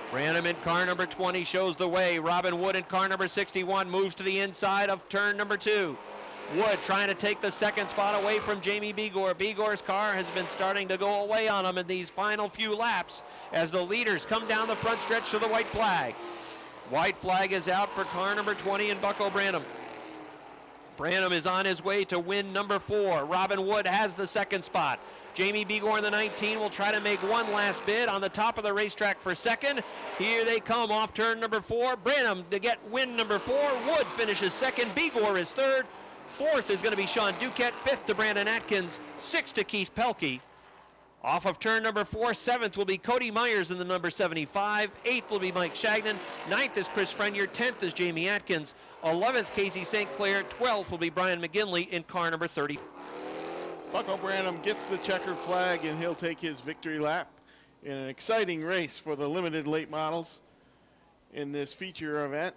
Branham in car number 20 shows the way. Robin Wood in car number 61 moves to the inside of turn number 2. Wood trying to take the second spot away from Jamie Begor. Begor's car has been starting to go away on him in these final few laps as the leaders come down the front stretch to the white flag. White flag is out for car number 20 in Bucko Branham. Branham is on his way to win number 4. Robin Wood has the second spot. Jamie Begor in the 19 will try to make one last bid on the top of the racetrack for second. Here they come off turn number 4. Branham to get win number 4. Wood finishes second. Begor is third. Fourth is going to be Sean Duquette. Fifth to Brandon Atkins. Sixth to Keith Pelkey. Off of turn number 4, seventh will be Cody Myers in the number 75. Eighth will be Mike Shagnon. Ninth is Chris Frenier. 10th is Jamie Atkins. 11th, Casey St. Clair. 12th will be Brian McGinley in car number 30. Bucko Branham gets the checkered flag, and he'll take his victory lap in an exciting race for the limited late models in this feature event.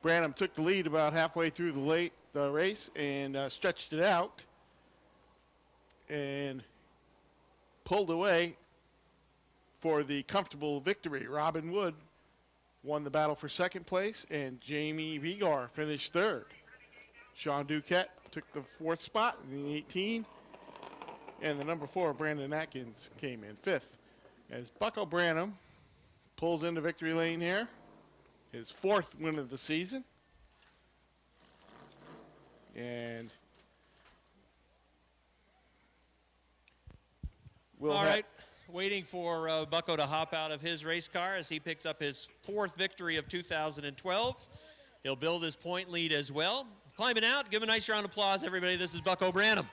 Branham took the lead about halfway through the race and stretched it out and pulled away for the comfortable victory. Robin Wood won the battle for second place, and Jamie Begor finished third. Sean Duquette took the 4th spot in the 18, and the number 4, Brandon Atkins, came in 5th. As Bucko Branham pulls into victory lane here, his 4th win of the season. And all right, waiting for Bucko to hop out of his race car as he picks up his 4th victory of 2012. He'll build his point lead as well. Climbing out, give him a nice round of applause, everybody. This is Bucko Branham.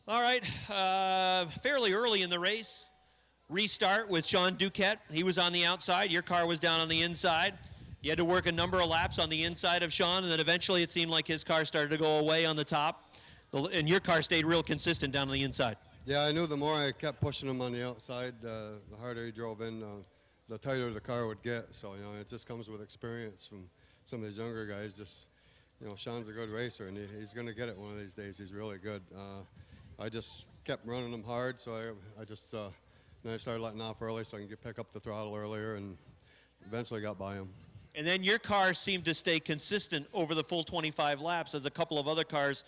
All right, fairly early in the race. Restart with Sean Duquette. He was on the outside. Your car was down on the inside. You had to work a number of laps on the inside of Sean, and then eventually it seemed like his car started to go away on the top. And your car stayed real consistent down on the inside. Yeah, I knew the more I kept pushing him on the outside, the harder he drove in, the tighter the car would get. So, you know, it just comes with experience from some of these younger guys. Just, you know, Sean's a good racer, and he's going to get it one of these days. He's really good. I just kept running him hard, so I just then I started letting off early so I can pick up the throttle earlier, and eventually got by him. And then your car seemed to stay consistent over the full 25 laps, as a couple of other cars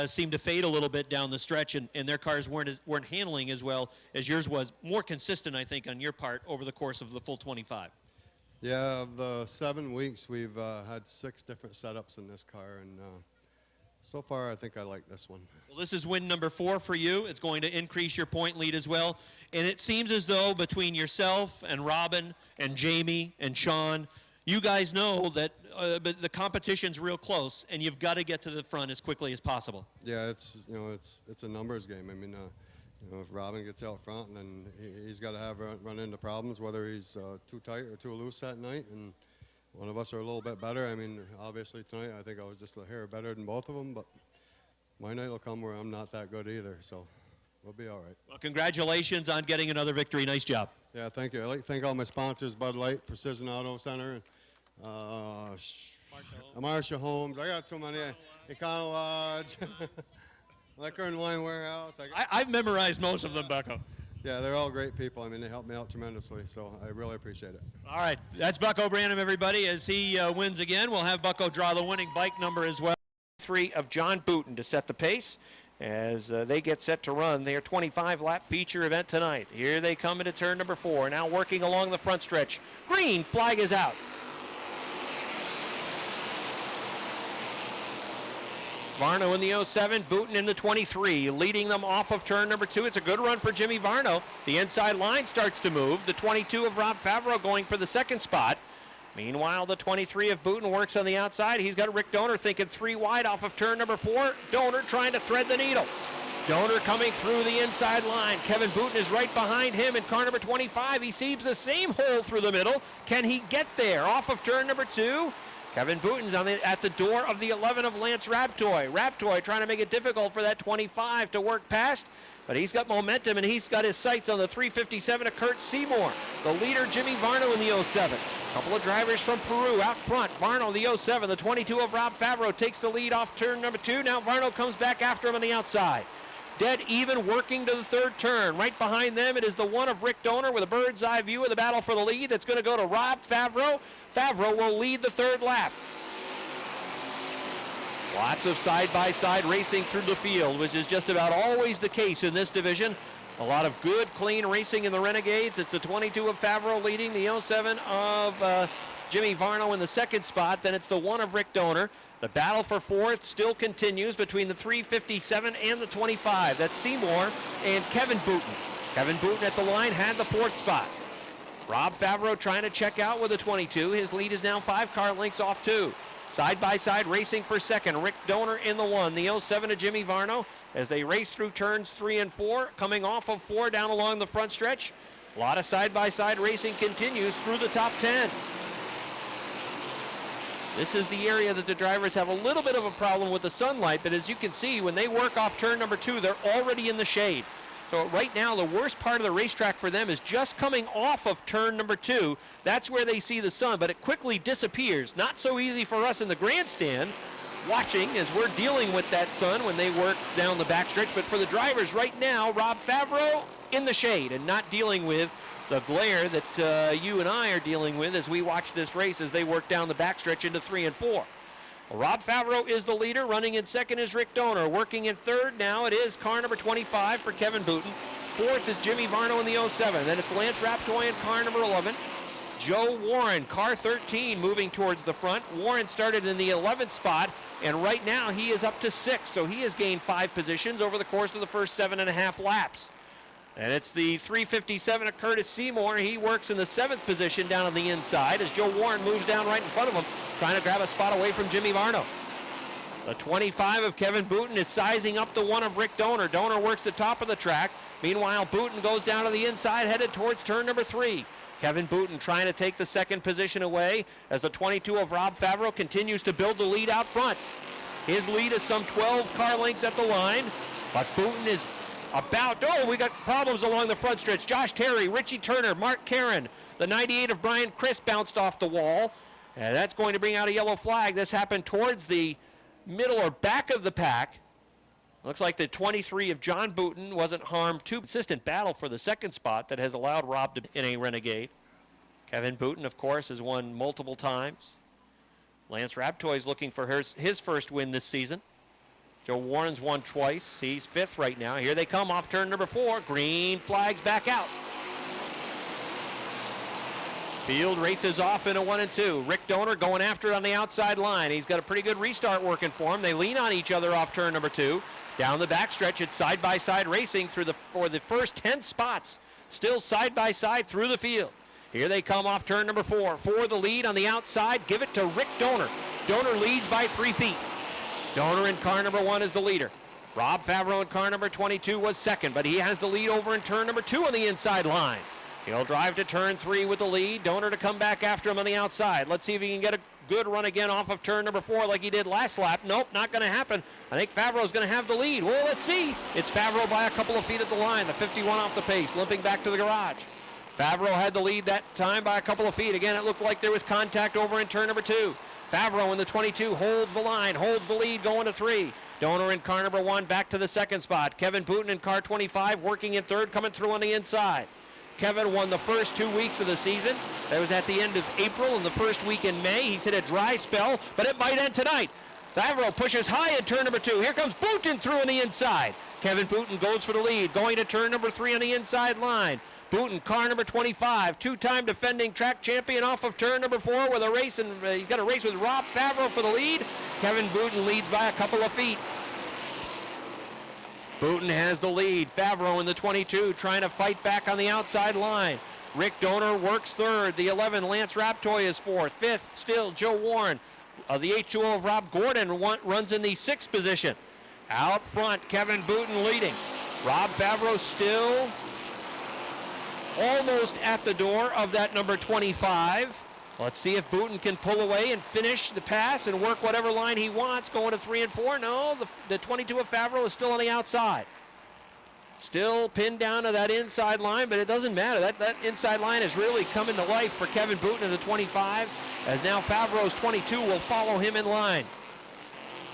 seemed to fade a little bit down the stretch, and their cars weren't handling as well as yours was. More consistent, I think, on your part over the course of the full 25. Yeah, of the 7 weeks, we've had 6 different setups in this car, and so far, I think I like this one. Well, this is win number 4 for you. It's going to increase your point lead as well. And it seems as though between yourself and Robin and Jamie and Sean, you guys know that the competition's real close, and you've got to get to the front as quickly as possible. Yeah, it's a numbers game. I mean, you know, if Robin gets out front, then he's got to run into problems, whether he's too tight or too loose that night. And one of us are a little bit better. I mean, obviously tonight I think I was just a hair better than both of them, but my night will come where I'm not that good either, so we'll be all right. Well, congratulations on getting another victory. Nice job. Yeah, thank you. I'd like to thank all my sponsors, Bud Light, Precision Auto Center, Marshall Homes. I got too many. Econo Lodge, Liquor and Wine Warehouse. I've memorized most of them, Bucko. Yeah, they're all great people. I mean, they helped me out tremendously, so I really appreciate it. All right, that's Bucko Branham, everybody. As he wins again, we'll have Bucko draw the winning bike number as well. 3 of John Booten to set the pace as they get set to run their 25-lap feature event tonight. Here they come into turn number 4, now working along the front stretch. Green flag is out. Varno in the 07, Booten in the 23, leading them off of turn number 2. It's a good run for Jimmy Varno. The inside line starts to move. The 22 of Rob Favreau going for the second spot. Meanwhile, the 23 of Booten works on the outside. He's got Rick Donor thinking 3 wide off of turn number 4. Donor trying to thread the needle. Donor coming through the inside line. Kevin Booten is right behind him in car number 25. He sees the same hole through the middle. Can he get there? Off of turn number 2. Kevin Booten's at the door of the 11 of Lance Raptoy. Raptoy trying to make it difficult for that 25 to work past, but he's got momentum and he's got his sights on the 357 of Kurt Seymour. The leader, Jimmy Varno in the 07. A couple of drivers from Peru out front. Varno, the 07. The 22 of Rob Favreau takes the lead off turn number 2. Now Varno comes back after him on the outside. Dead even working to the third turn. Right behind them, it is the 1 of Rick Donor with a bird's eye view of the battle for the lead. That's going to go to Rob Favreau. Favreau will lead the third lap. Lots of side-by-side racing through the field, which is just about always the case in this division. A lot of good, clean racing in the Renegades. It's the 22 of Favreau leading, the 07 of Jimmy Varno in the second spot. Then it's the 1 of Rick Donor. The battle for fourth still continues between the 357 and the 25. That's Seymour and Kevin Booten. Kevin Booten at the line had the fourth spot. Rob Favreau trying to check out with the 22. His lead is now 5 car lengths off 2. Side-by-side racing for second. Rick Donor in the 1. The 07 of Jimmy Varno as they race through turns 3 and 4. Coming off of 4 down along the front stretch. A lot of side-by-side racing continues through the top 10. This is the area that the drivers have a little bit of a problem with the sunlight, but as you can see, when they work off turn number 2, they're already in the shade. So right now, the worst part of the racetrack for them is just coming off of turn number 2. That's where they see the sun, but it quickly disappears. Not so easy for us in the grandstand watching as we're dealing with that sun when they work down the backstretch. But for the drivers right now, Rob Favreau in the shade and not dealing with the glare that you and I are dealing with as we watch this race as they work down the backstretch into 3 and 4. Well, Rob Favreau is the leader. Running in second is Rick Donor. Working in third now it is car number 25 for Kevin Booten. Fourth is Jimmy Varno in the 07. Then it's Lance Raptoy in car number 11. Joe Warren, car 13, moving towards the front. Warren started in the 11th spot, and right now he is up to 6, so he has gained 5 positions over the course of the first 7.5 laps. And it's the 357 of Curtis Seymour. He works in the 7th position down on the inside as Joe Warren moves down right in front of him, trying to grab a spot away from Jimmy Varno. The 25 of Kevin Booten is sizing up the 1 of Rick Donor. Donor works the top of the track. Meanwhile, Booten goes down to the inside, headed towards turn number 3. Kevin Booten trying to take the 2nd position away as the 22 of Rob Favreau continues to build the lead out front. His lead is some 12 car lengths at the line, but Booten is we got problems along the front stretch. Josh Terry, Richie Turner, Mark Karen. The 98 of Brian Chris bounced off the wall. And that's going to bring out a yellow flag. This happened towards the middle or back of the pack. Looks like the 23 of John Booten wasn't harmed too. Consistent battle for the 2nd spot that has allowed Rob to be in a Renegade. Kevin Booten, of course, has won multiple times. Lance Raptoy is looking for his first win this season. Joe Warren's won twice. He's 5th right now. Here they come off turn number 4. Green flags back out. Field races off in a 1 and 2. Rick Donor going after it on the outside line. He's got a pretty good restart working for him. They lean on each other off turn number 2. Down the backstretch, it's side-by-side racing for the first 10 spots. Still side-by-side through the field. Here they come off turn number 4. For the lead on the outside, give it to Rick Donor. Donor leads by 3 feet. Donor in car number 1 is the leader. Rob Favreau in car number 22 was 2nd, but he has the lead over in turn number 2 on the inside line. He'll drive to turn 3 with the lead. Donor to come back after him on the outside. Let's see if he can get a good run again off of turn number 4 like he did last lap. Nope, not going to happen. I think Favreau's going to have the lead. Well, let's see. It's Favreau by a couple of feet at the line. The 51 off the pace, limping back to the garage. Favreau had the lead that time by a couple of feet. Again, it looked like there was contact over in turn number 2. Favreau in the 22 holds the line, holds the lead going to 3. Donor in car number 1 back to the 2nd spot. Kevin Booten in car 25 working in 3rd, coming through on the inside. Kevin won the first 2 weeks of the season. That was at the end of April and the first week in May. He's hit a dry spell, but it might end tonight. Favreau pushes high in turn number 2. Here comes Booten through on the inside. Kevin Booten goes for the lead, going to turn number 3 on the inside line. Booten, car number 25, 2-time defending track champion off of turn number 4 with a race, and he's got a race with Rob Favreau for the lead. Kevin Booten leads by a couple of feet. Booten has the lead. Favreau in the 22 trying to fight back on the outside line. Rick Donor works third. The 11, Lance Raptoy, is fourth. Fifth, still Joe Warren. The H2O of Rob Gordon runs in the sixth position. Out front, Kevin Booten leading. Rob Favreau still almost at the door of that number 25. Let's see if Booten can pull away and finish the pass and work whatever line he wants, going to 3 and 4. No, the 22 of Favreau is still on the outside. Still pinned down to that inside line, but it doesn't matter. That inside line is really coming to life for Kevin Booten in the 25, as now Favreau's 22 will follow him in line.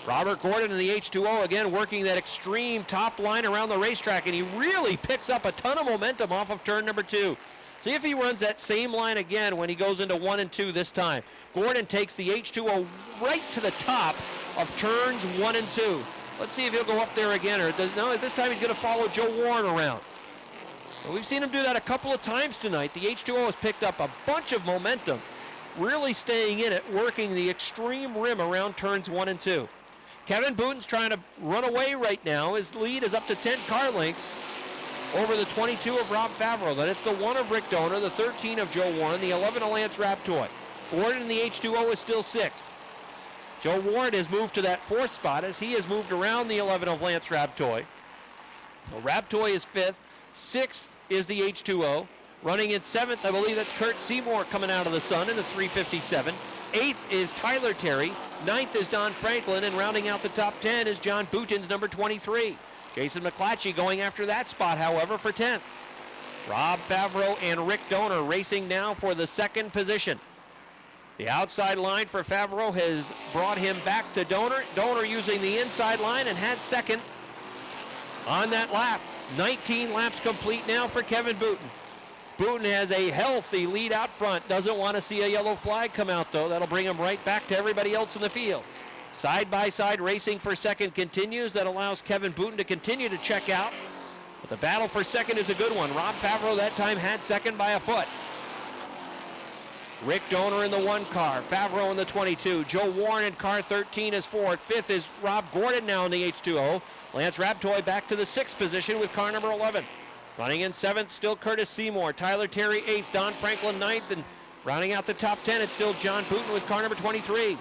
Robert Gordon in the H2O again working that extreme top line around the racetrack, and he really picks up a ton of momentum off of turn number 2. See if he runs that same line again when he goes into 1 and 2 this time. Gordon takes the H2O right to the top of turns 1 and 2. Let's see if he'll go up there again, or no, this time he's going to follow Joe Warren around. Well, we've seen him do that a couple of times tonight. The H2O has picked up a bunch of momentum, really staying in it, working the extreme rim around turns 1 and 2. Kevin Booten's trying to run away right now. His lead is up to 10 car lengths over the 22 of Rob Favreau. Then it's the 1 of Rick Donor, the 13 of Joe Warren, the 11 of Lance Raptoy. Gordon in the H2O is still 6th. Joe Warren has moved to that 4th spot as he has moved around the 11 of Lance Raptoy. So Raptoy is 5th. 6th is the H2O. Running in 7th, I believe that's Kurt Seymour coming out of the sun in the 357. 8th is Tyler Terry. 9th is Don Franklin, and rounding out the top 10 is John Booten's number 23. Jason McClatchy going after that spot, however, for 10th. Rob Favreau and Rick Donor racing now for the 2nd position. The outside line for Favreau has brought him back to Donor. Donor using the inside line and had 2nd on that lap. 19 laps complete now for Kevin Booten. Booten has a healthy lead out front. Doesn't want to see a yellow flag come out, though. That'll bring him right back to everybody else in the field. Side-by-side racing for 2nd continues. That allows Kevin Booten to continue to check out. But the battle for 2nd is a good one. Rob Favreau that time had 2nd by a foot. Rick Donor in the 1 car. Favreau in the 22. Joe Warren in car 13 is 4th. 5th is Rob Gordon now in the H2O. Lance Raptoy back to the 6th position with car number 11. Running in 7th, still Curtis Seymour. Tyler Terry 8th. Don Franklin 9th. And rounding out the top 10, it's still John Booten with car number 23.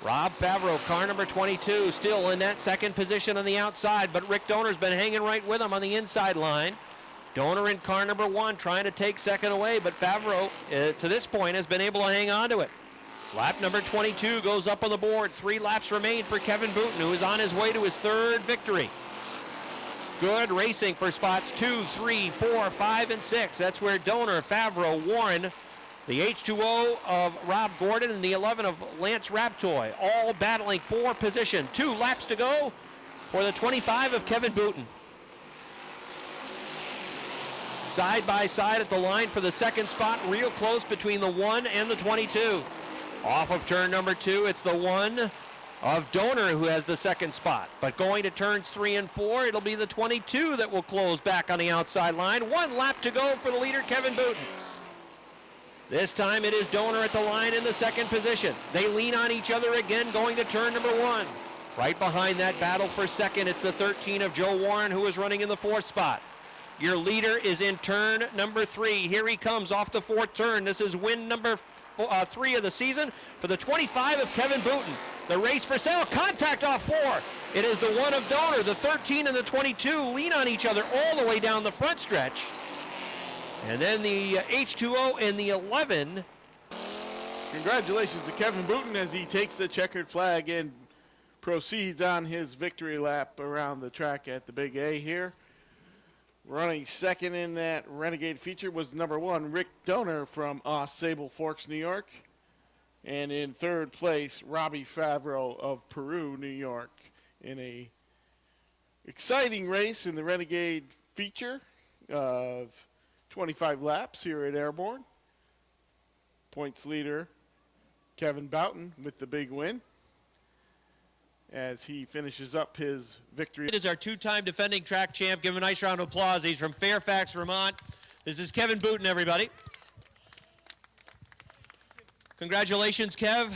Rob Favreau, car number 22, still in that 2nd position on the outside, but Rick Donor's been hanging right with him on the inside line. Donor in car number 1 trying to take 2nd away, but Favreau, to this point, has been able to hang on to it. Lap number 22 goes up on the board. 3 laps remain for Kevin Booten, who is on his way to his 3rd victory. Good racing for spots 2, 3, 4, 5, and 6. That's where Donor, Favreau, Warren, the H2O of Rob Gordon, and the 11 of Lance Raptoy, all battling for position. 2 laps to go for the 25 of Kevin Booten. Side by side at the line for the 2nd spot, real close between the 1 and the 22. Off of turn number 2, it's the 1 of Donor who has the 2nd spot. But going to turns 3 and 4, it'll be the 22 that will close back on the outside line. 1 lap to go for the leader, Kevin Booten. This time it is Donor at the line in the 2nd position. They lean on each other again going to turn number 1. Right behind that battle for 2nd, it's the 13 of Joe Warren who is running in the 4th spot. Your leader is in turn number 3. Here he comes off the 4th turn. This is win number 3 of the season for the 25 of Kevin Booten. The race for sale, contact off 4. It is the 1 of Donor. The 13 and the 22 lean on each other all the way down the front stretch. And then the H2O and the 11. Congratulations to Kevin Booten as he takes the checkered flag and proceeds on his victory lap around the track at the Big A here. Running 2nd in that Renegade feature was number 1, Rick Donor from Sable Forks, New York. And in 3rd place, Robbie Favreau of Peru, New York, in a exciting race in the Renegade feature of 25 laps here at Airborne. Points leader Kevin Boughton with the big win as he finishes up his victory. It is our 2-time defending track champ. Give him a nice round of applause. He's from Fairfax, Vermont. This is Kevin Booten, everybody. Congratulations, Kev.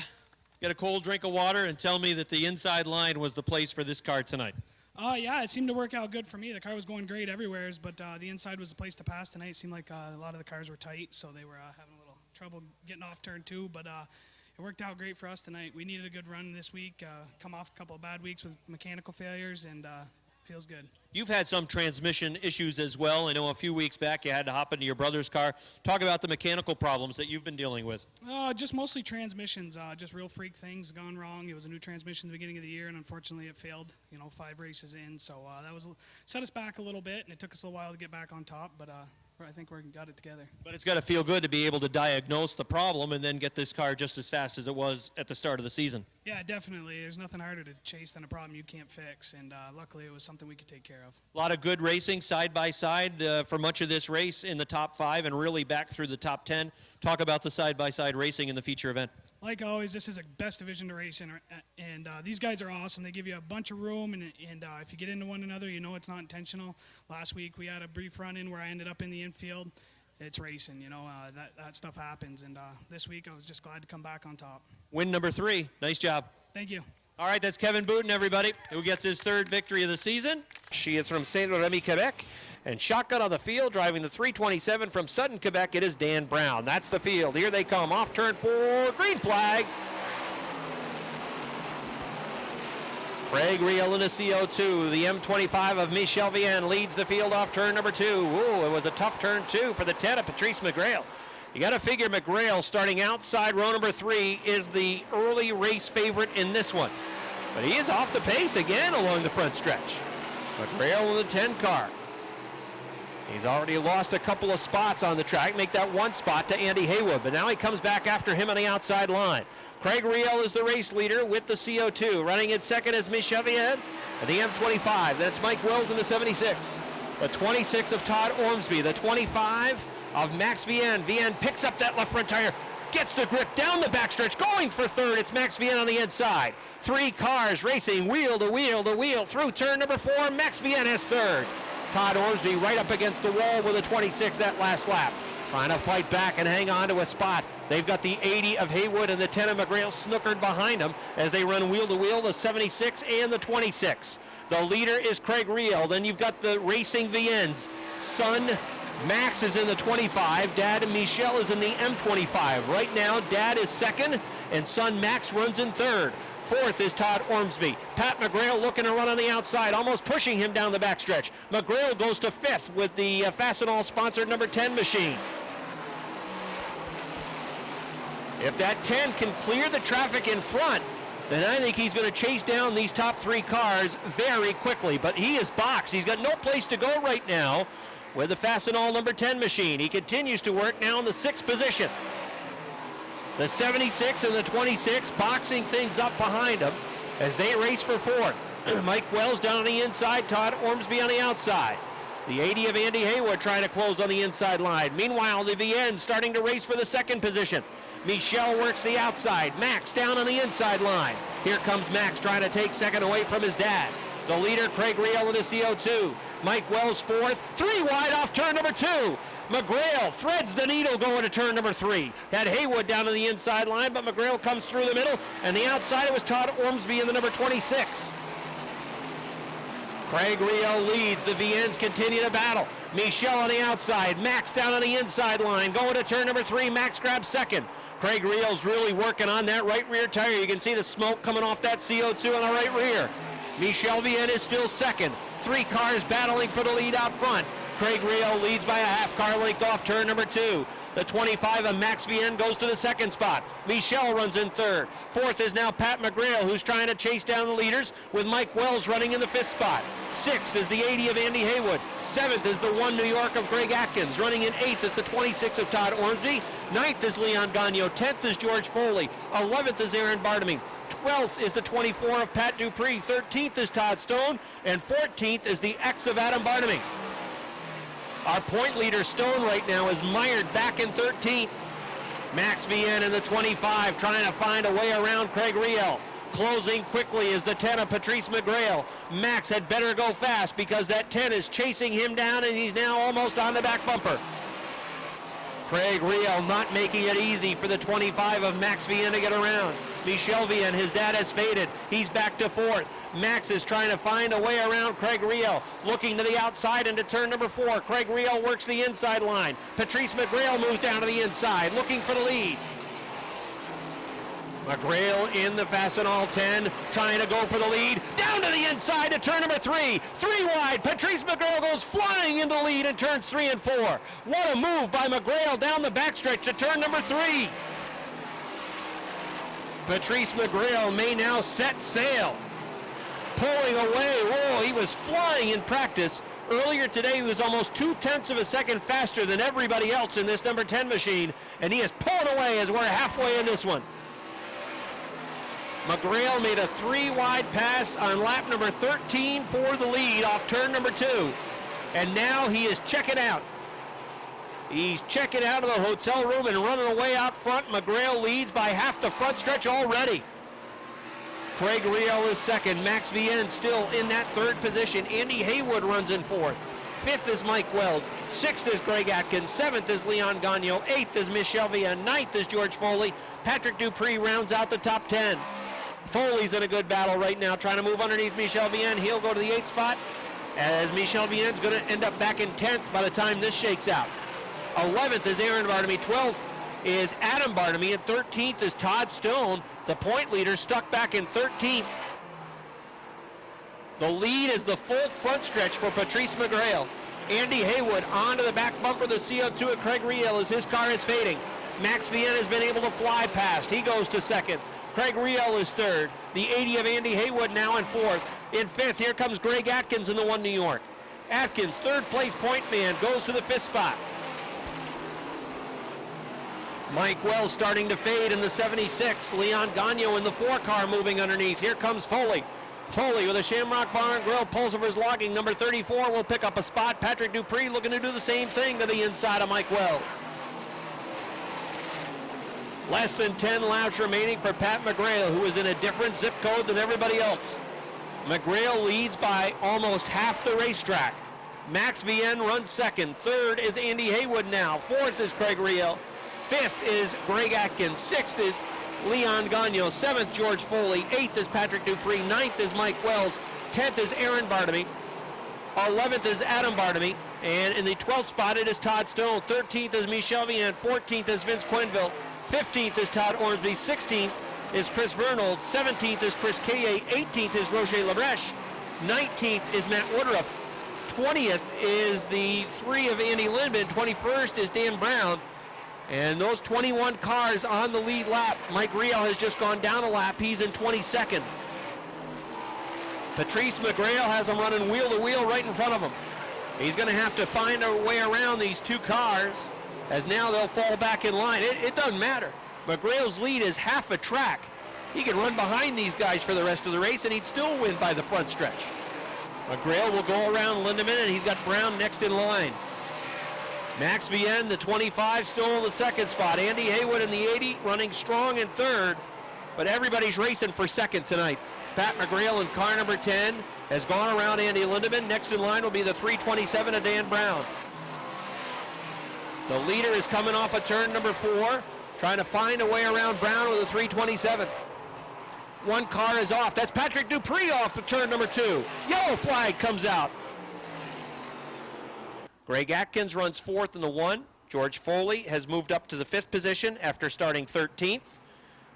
get a cold drink of water and tell me that the inside line was the place for this car tonight. Yeah, it seemed to work out good for me. The car was going great everywhere, but the inside was the place to pass tonight. It seemed like a lot of the cars were tight, so they were having a little trouble getting off turn 2, but it worked out great for us tonight. We needed a good run this week, come off a couple of bad weeks with mechanical failures, and feels good. You've had some transmission issues as well. I know a few weeks back you had to hop into your brother's car. Talk about the mechanical problems that you've been dealing with. Just mostly transmissions, just real freak things gone wrong. It was a new transmission at the beginning of the year, and unfortunately it failed, 5 races in. So that set us back a little bit, and it took us a little while to get back on top, but I think we got it together. But it's got to feel good to be able to diagnose the problem and then get this car just as fast as it was at the start of the season. Yeah, definitely. There's nothing harder to chase than a problem you can't fix, and luckily it was something we could take care of. A lot of good racing side by side for much of this race in the top 5 and really back through the top 10. Talk about the side by side racing in the feature event. Like always, this is a best division to race in, and these guys are awesome. They give you a bunch of room, and if you get into one another, it's not intentional. Last week we had a brief run-in where I ended up in the infield. It's racing, that stuff happens, and this week I was just glad to come back on top. Win number 3. Nice job. Thank you. All right, that's Kevin Boutin, everybody, who gets his 3rd victory of the season. She is from Saint-Remy, Quebec. And shotgun on the field, driving the 327 from Sutton, Quebec, it is Dan Brown. That's the field. Here they come, off turn 4, green flag. Craig Reel in the CO2. The M25 of Michel Vienne leads the field off turn number 2. Ooh, it was a tough turn 2 for the 10 of Patrice McGrail. You got to figure McGrail, starting outside row number 3, is the early race favorite in this one. But he is off the pace again along the front stretch. McGrail in the 10 car. He's already lost a couple of spots on the track, make that 1 spot to Andy Haywood, but now he comes back after him on the outside line. Craig Riel is the race leader with the CO2. Running in second is Michel Vienne at the M25. That's Mike Wells in the 76. The 26 of Todd Ormsby. The 25 of Max Vienne. Vienne picks up that left front tire, gets the grip down the backstretch, going for 3rd. It's Max Vienne on the inside. 3 cars racing wheel to wheel to wheel through turn number 4. Max Vienne has 3rd. Todd Ormsby right up against the wall with a 26 that last lap. Trying to fight back and hang on to a spot. They've got the 80 of Haywood and the 10 of McGrail snookered behind them as they run wheel to wheel, the 76 and the 26. The leader is Craig Riel. Then you've got the racing Viennes. Son Max is in the 25. Dad and Michel is in the M25. Right now, Dad is 2nd and son Max runs in 3rd. 4th is Todd Ormsby. Pat McGrail looking to run on the outside, almost pushing him down the backstretch. McGrail goes to 5th with the Fastenal sponsored number 10 machine. If that 10 can clear the traffic in front, then I think he's going to chase down these top 3 cars very quickly. But he is boxed. He's got no place to go right now with the Fastenal number 10 machine. He continues to work now in the 6th position. The 76 and the 26 boxing things up behind him as they race for 4th. Mike Wells down on the inside, Todd Ormsby on the outside. The 80 of Andy Haywood trying to close on the inside line. Meanwhile, the Viennes starting to race for the 2nd position. Michel works the outside. Max down on the inside line. Here comes Max trying to take 2nd away from his dad. The leader, Craig Riel in the CO2. Mike Wells 4th. 3 wide off turn number 2. McGrail threads the needle going to turn number 3. Had Haywood down on the inside line, but McGrail comes through the middle, and the outside it was Todd Ormsby in the number 26. Craig Riel leads. The Viennes continue to battle. Michel on the outside. Max down on the inside line. Going to turn number 3. Max grabs 2nd. Craig Riel's really working on that right rear tire. You can see the smoke coming off that CO2 on the right rear. Michel Vienne is still 2nd. 3 cars battling for the lead out front. Craig Riel leads by a half car length off turn number 2. The 25 of Max Vienne goes to the 2nd spot. Michel runs in 3rd. 4th is now Pat McGrail, who's trying to chase down the leaders, with Mike Wells running in the 5th spot. 6th is the 80 of Andy Haywood. 7th is the 1 New York of Greg Atkins. Running in 8th is the 26 of Todd Ormsby. 9th is Leon Gagnon. 10th is George Foley. 11th is Aaron Bartaming. 12th is the 24 of Pat Dupree. 13th is Todd Stone. And 14th is the X of Adam Bartaming. Our point leader, Stone, right now is mired back in 13th. Max Vienne in the 25 trying to find a way around Craig Riel. Closing quickly is the 10 of Patrice McGrail. Max had better go fast because that 10 is chasing him down and he's now almost on the back bumper. Craig Riel not making it easy for the 25 of Max Vienne to get around. Michel Vienne, his dad has faded. He's back to fourth. Max is trying to find a way around Craig Riel. Looking to the outside into turn number 4. Craig Riel works the inside line. Patrice McGrail moves down to the inside, looking for the lead. McGrail in the Fastenal 10, trying to go for the lead. Down to the inside to turn number 3. 3 wide. Patrice McGrail goes flying into the lead in turns 3 and 4. What a move by McGrail down the backstretch to turn number 3. Patrice McGrail may now set sail. Pulling away. Whoa, he was flying in practice. Earlier today, he was almost 0.2 of a second faster than everybody else in this number 10 machine, and he is pulling away as we're halfway in this one. McGrail made a 3 wide pass on lap number 13 for the lead off turn number 2, and now he is checking out. He's checking out of the hotel room and running away out front. McGrail leads by half the front stretch already. Craig Riel is second. Max Vienne still in that third position. Andy Haywood runs in fourth. Fifth is Mike Wells. Sixth is Greg Atkins. Seventh is Leon Gagnon. Eighth is Michel Vienne. Ninth is George Foley. Patrick Dupree rounds out the top 10. Foley's in a good battle right now, trying to move underneath Michel Vienne. He'll go to the 8th spot, as Michel Vienne's going to end up back in 10th by the time this shakes out. 11th is Aaron Bartamy. 12th is Adam Bartamy, and 13th is Todd Stone, the point leader, stuck back in 13th. The lead is the full front stretch for Patrice McGrail. Andy Haywood onto the back bumper of the CO2 at Craig Riel as his car is fading. Max Vienne has been able to fly past. He goes to second. Craig Riel is third. The 80 of Andy Haywood now in fourth. In fifth, here comes Greg Atkins in the 1 New York. Atkins, third place point man, goes to the 5th spot. Mike Wells starting to fade in the 76. Leon Gagnon in the 4 car moving underneath. Here comes Foley. Foley with a Shamrock Bar and Grill Pulsivers logging. Number 34 will pick up a spot. Patrick Dupree looking to do the same thing to the inside of Mike Wells. Less than 10 laps remaining for Pat McGrail, who is in a different zip code than everybody else. McGrail leads by almost half the racetrack. Max Vienne runs second. Third is Andy Haywood now. Fourth is Craig Riel. Fifth is Greg Atkins. Sixth is Leon Gagnon. Seventh, George Foley. Eighth is Patrick Dupree. Ninth is Mike Wells. 10th is Aaron Bartamy. 11th is Adam Bartamy. And in the 12th spot, it is Todd Stone. 13th is Michel Vienne. 14th is Vince Quenville. 15th is Todd Ormsby. 16th is Chris Vernold. 17th is Chris Kaye. 18th is Roger Labreche. 19th is Matt Woodruff. 20th is the 3 of Andy Lindman. 21st is Dan Brown. And those 21 cars on the lead lap. Mike Riel has just gone down a lap. He's in 22nd. Patrice McGrail has him running wheel to wheel right in front of him. He's going to have to find a way around these 2 cars, as now they'll fall back in line. It doesn't matter. McGrail's lead is half a track. He can run behind these guys for the rest of the race, and he'd still win by the front stretch. McGrail will go around Lindemann, and he's got Brown next in line. Max Vienne, the 25, still in the 2nd spot. Andy Haywood in the 80, running strong in 3rd, but everybody's racing for 2nd tonight. Pat McGrail in car number 10 has gone around Andy Lindemann. Next in line will be the 327 of Dan Brown. The leader is coming off of turn number 4, trying to find a way around Brown with a 327. 1 car is off. That's Patrick Dupree off of turn number 2. Yellow flag comes out. Greg Atkins runs 4th in the 1. George Foley has moved up to the 5th position after starting 13th.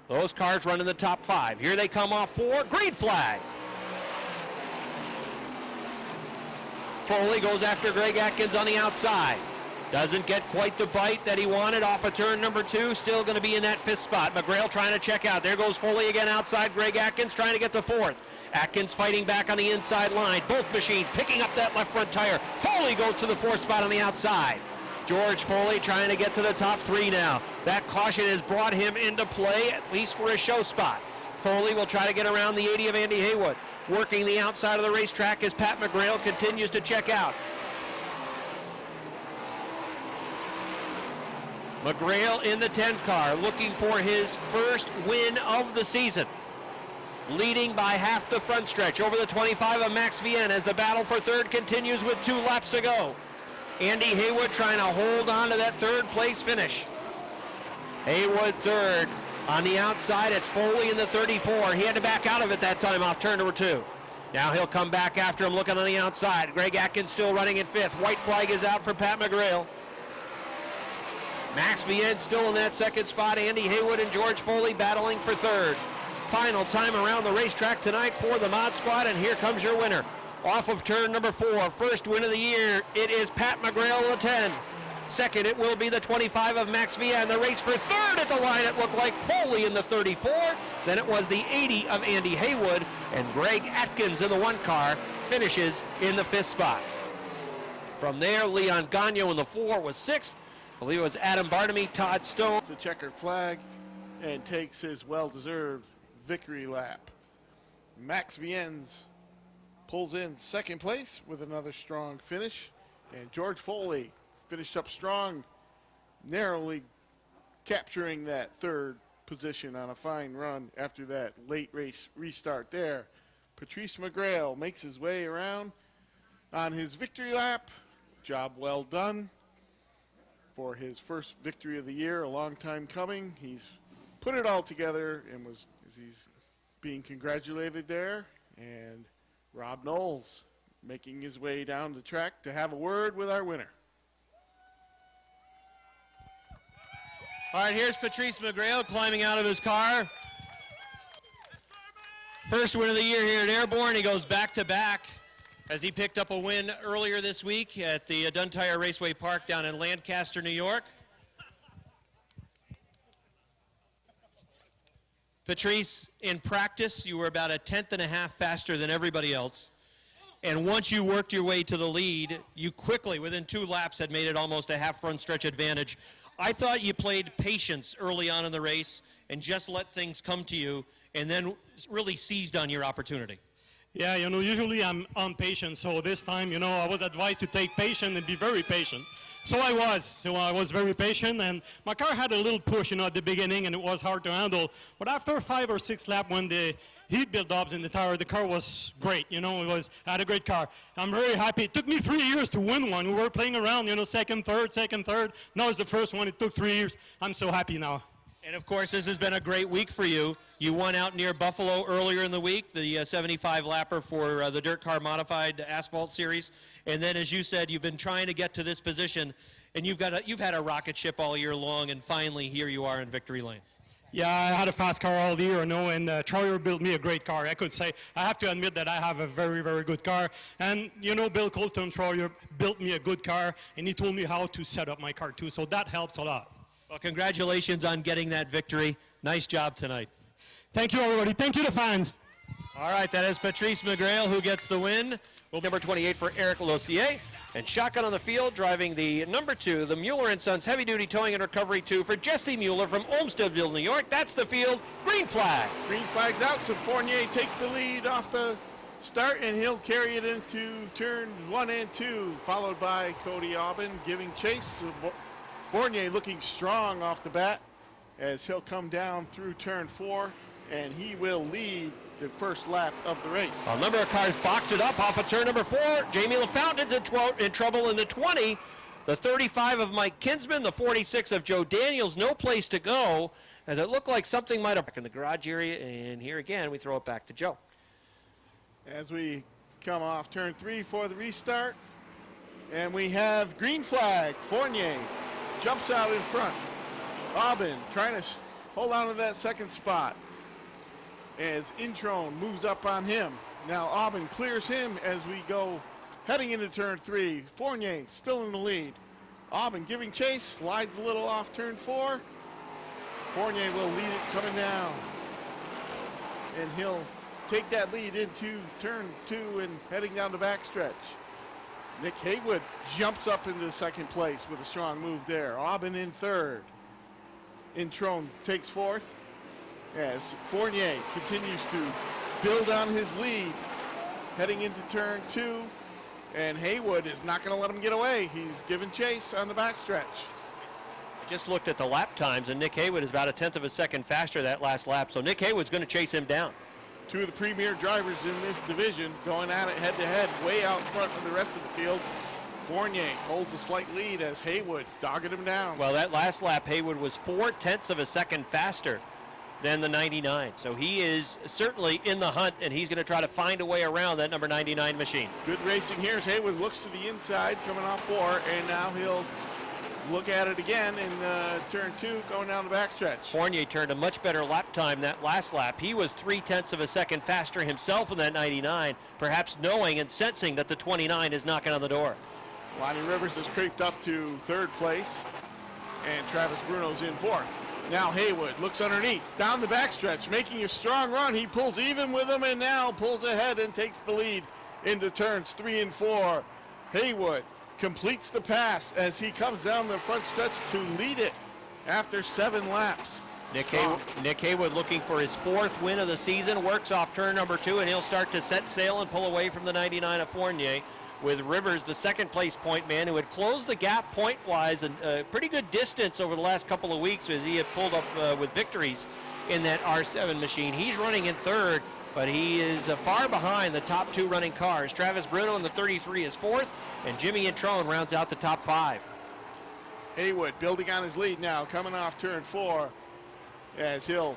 Those cars run in the top 5. Here they come off 4. Green flag. Foley goes after Greg Atkins on the outside. Doesn't get quite the bite that he wanted off of turn number 2. Still going to be in that 5th spot. McGrail trying to check out. There goes Foley again outside. Greg Atkins trying to get to 4th. Atkins fighting back on the inside line. Both machines picking up that left front tire. Foley goes to the 4th spot on the outside. George Foley trying to get to the top 3 now. That caution has brought him into play, at least for a show spot. Foley will try to get around the 80 of Andy Haywood. Working the outside of the racetrack as Pat McGrail continues to check out. McGrail in the 10 car, looking for his first win of the season. Leading by half the front stretch over the 25 of Max Vienne as the battle for 3rd continues with 2 laps to go. Andy Haywood trying to hold on to that 3rd place finish. Haywood 3rd. On the outside, it's Foley in the 34. He had to back out of it that time off turn number 2. Now he'll come back after him looking on the outside. Greg Atkins still running in 5th. White flag is out for Pat McGrail. Max Vienne still in that 2nd spot. Andy Haywood and George Foley battling for 3rd. Final time around the racetrack tonight for the Mod Squad, and here comes your winner. Off of turn number 4, first win of the year, it is Pat McGrail, the 10. Second, it will be the 25 of Max Vienne. The race for 3rd at the line, it looked like Foley in the 34. Then it was the 80 of Andy Haywood, and Greg Atkins in the 1 car finishes in the 5th spot. From there, Leon Gagnon in the 4 was 6th. I believe it was Adam Bartamy, Todd Stone. The checkered flag and takes his well-deserved victory lap. Max Vienne pulls in 2nd place with another strong finish, and George Foley finished up strong, narrowly capturing that 3rd position on a fine run after that late race restart there. Patrice McGrail makes his way around on his victory lap. Job well done for his first victory of the year, a long time coming. He's put it all together and he's being congratulated there. And Rob Knowles making his way down the track to have a word with our winner. All right, here's Patrice McGrail climbing out of his car. First win of the year here at Airborne. He goes back-to-back as he picked up a win earlier this week at the Duntire Raceway Park down in Lancaster, New York. Patrice, in practice, you were about a 1/10.5 faster than everybody else. And once you worked your way to the lead, you quickly, within 2 laps, had made it almost a half front stretch advantage. I thought you played patience early on in the race and just let things come to you and then really seized on your opportunity. Yeah, usually I'm impatient, so this time, I was advised to take patience and be very patient. So I was very patient, and my car had a little push, at the beginning, and it was hard to handle. But after 5 or 6 laps, when the heat build-ups in the tire, the car was great, I had a great car. I'm very happy. It took me 3 years to win one. We were playing around, second, third. Now it's the first one. It took 3 years. I'm so happy now. And of course, this has been a great week for you. You won out near Buffalo earlier in the week, the 75 lapper for the Dirt Car Modified Asphalt Series. And then, as you said, you've been trying to get to this position, and you've had a rocket ship all year long, and finally here you are in victory lane. Yeah, I had a fast car all year, and Troyer built me a great car. I have to admit that I have a very, very good car. And, Bill Colton Troyer built me a good car, and he told me how to set up my car, too. So that helps a lot. Well, congratulations on getting that victory. Nice job tonight. Thank you, everybody. Thank you, the fans. All right, that is Patrice McGrail who gets the win. Number 28 for Eric Lossier. And shotgun on the field, driving the number 2, the Mueller & Sons Heavy Duty Towing and Recovery 2 for Jesse Mueller from Olmstedville, New York. That's the field. Green flag. Green flag's out, so Fournier takes the lead off the start, and he'll carry it into turn 1 and 2, followed by Cody Aubin giving chase. Fournier looking strong off the bat as he'll come down through turn 4, and he will lead the first lap of the race. A number of cars boxed it up off of turn number 4. Jamie LaFountain's in trouble in the 20. The 35 of Mike Kinsman, the 46 of Joe Daniels, no place to go, as it looked like something might have back in the garage area, and here again we throw it back to Joe. As we come off turn 3 for the restart, and we have green flag. Fournier jumps out in front. Aubin trying to hold on to that 2nd spot as Introne moves up on him. Now Aubin clears him as we go heading into turn 3. Fournier still in the lead. Aubin giving chase, slides a little off turn 4. Fournier will lead it coming down, and he'll take that lead into turn 2 and heading down the backstretch. Nick Haywood jumps up into 2nd place with a strong move there. Aubin in 3rd. Introne takes 4th as Fournier continues to build on his lead heading into turn 2, and Haywood is not going to let him get away. He's giving chase on the backstretch. I just looked at the lap times, and Nick Haywood is about a 1/10 of a second faster that last lap, so Nick Haywood's going to chase him down. 2 of the premier drivers in this division going at it head-to-head, way out front of the rest of the field. Fournier holds a slight lead as Haywood dogging him down. Well, that last lap, Haywood was 4/10 of a second faster than the 99. So he is certainly in the hunt, and he's going to try to find a way around that number 99 machine. Good racing here as Haywood looks to the inside, coming off 4, and now he'll look at it again in turn 2, going down the backstretch. Fournier turned a much better lap time that last lap. He was 0.3 of a second faster himself in that 99, perhaps knowing and sensing that the 29 is knocking on the door. Lonnie Rivers has creeped up to 3rd place, and Travis Bruno's in 4th. Now Haywood looks underneath, down the backstretch, making a strong run. He pulls even with him and now pulls ahead and takes the lead into turns 3 and 4. Haywood completes the pass as he comes down the front stretch to lead it after 7 laps. Nick Haywood looking for his 4th win of the season, works off turn number 2, and he'll start to set sail and pull away from the 99 of Fournier, with Rivers, the 2nd place point man, who had closed the gap point-wise a pretty good distance over the last couple of weeks as he had pulled up with victories in that R7 machine. He's running in 3rd, but he is far behind the top 2 running cars. Travis Bruno in the 33 is 4th, and Jimmy Introne rounds out the top 5. Haywood building on his lead now, coming off turn 4 as he'll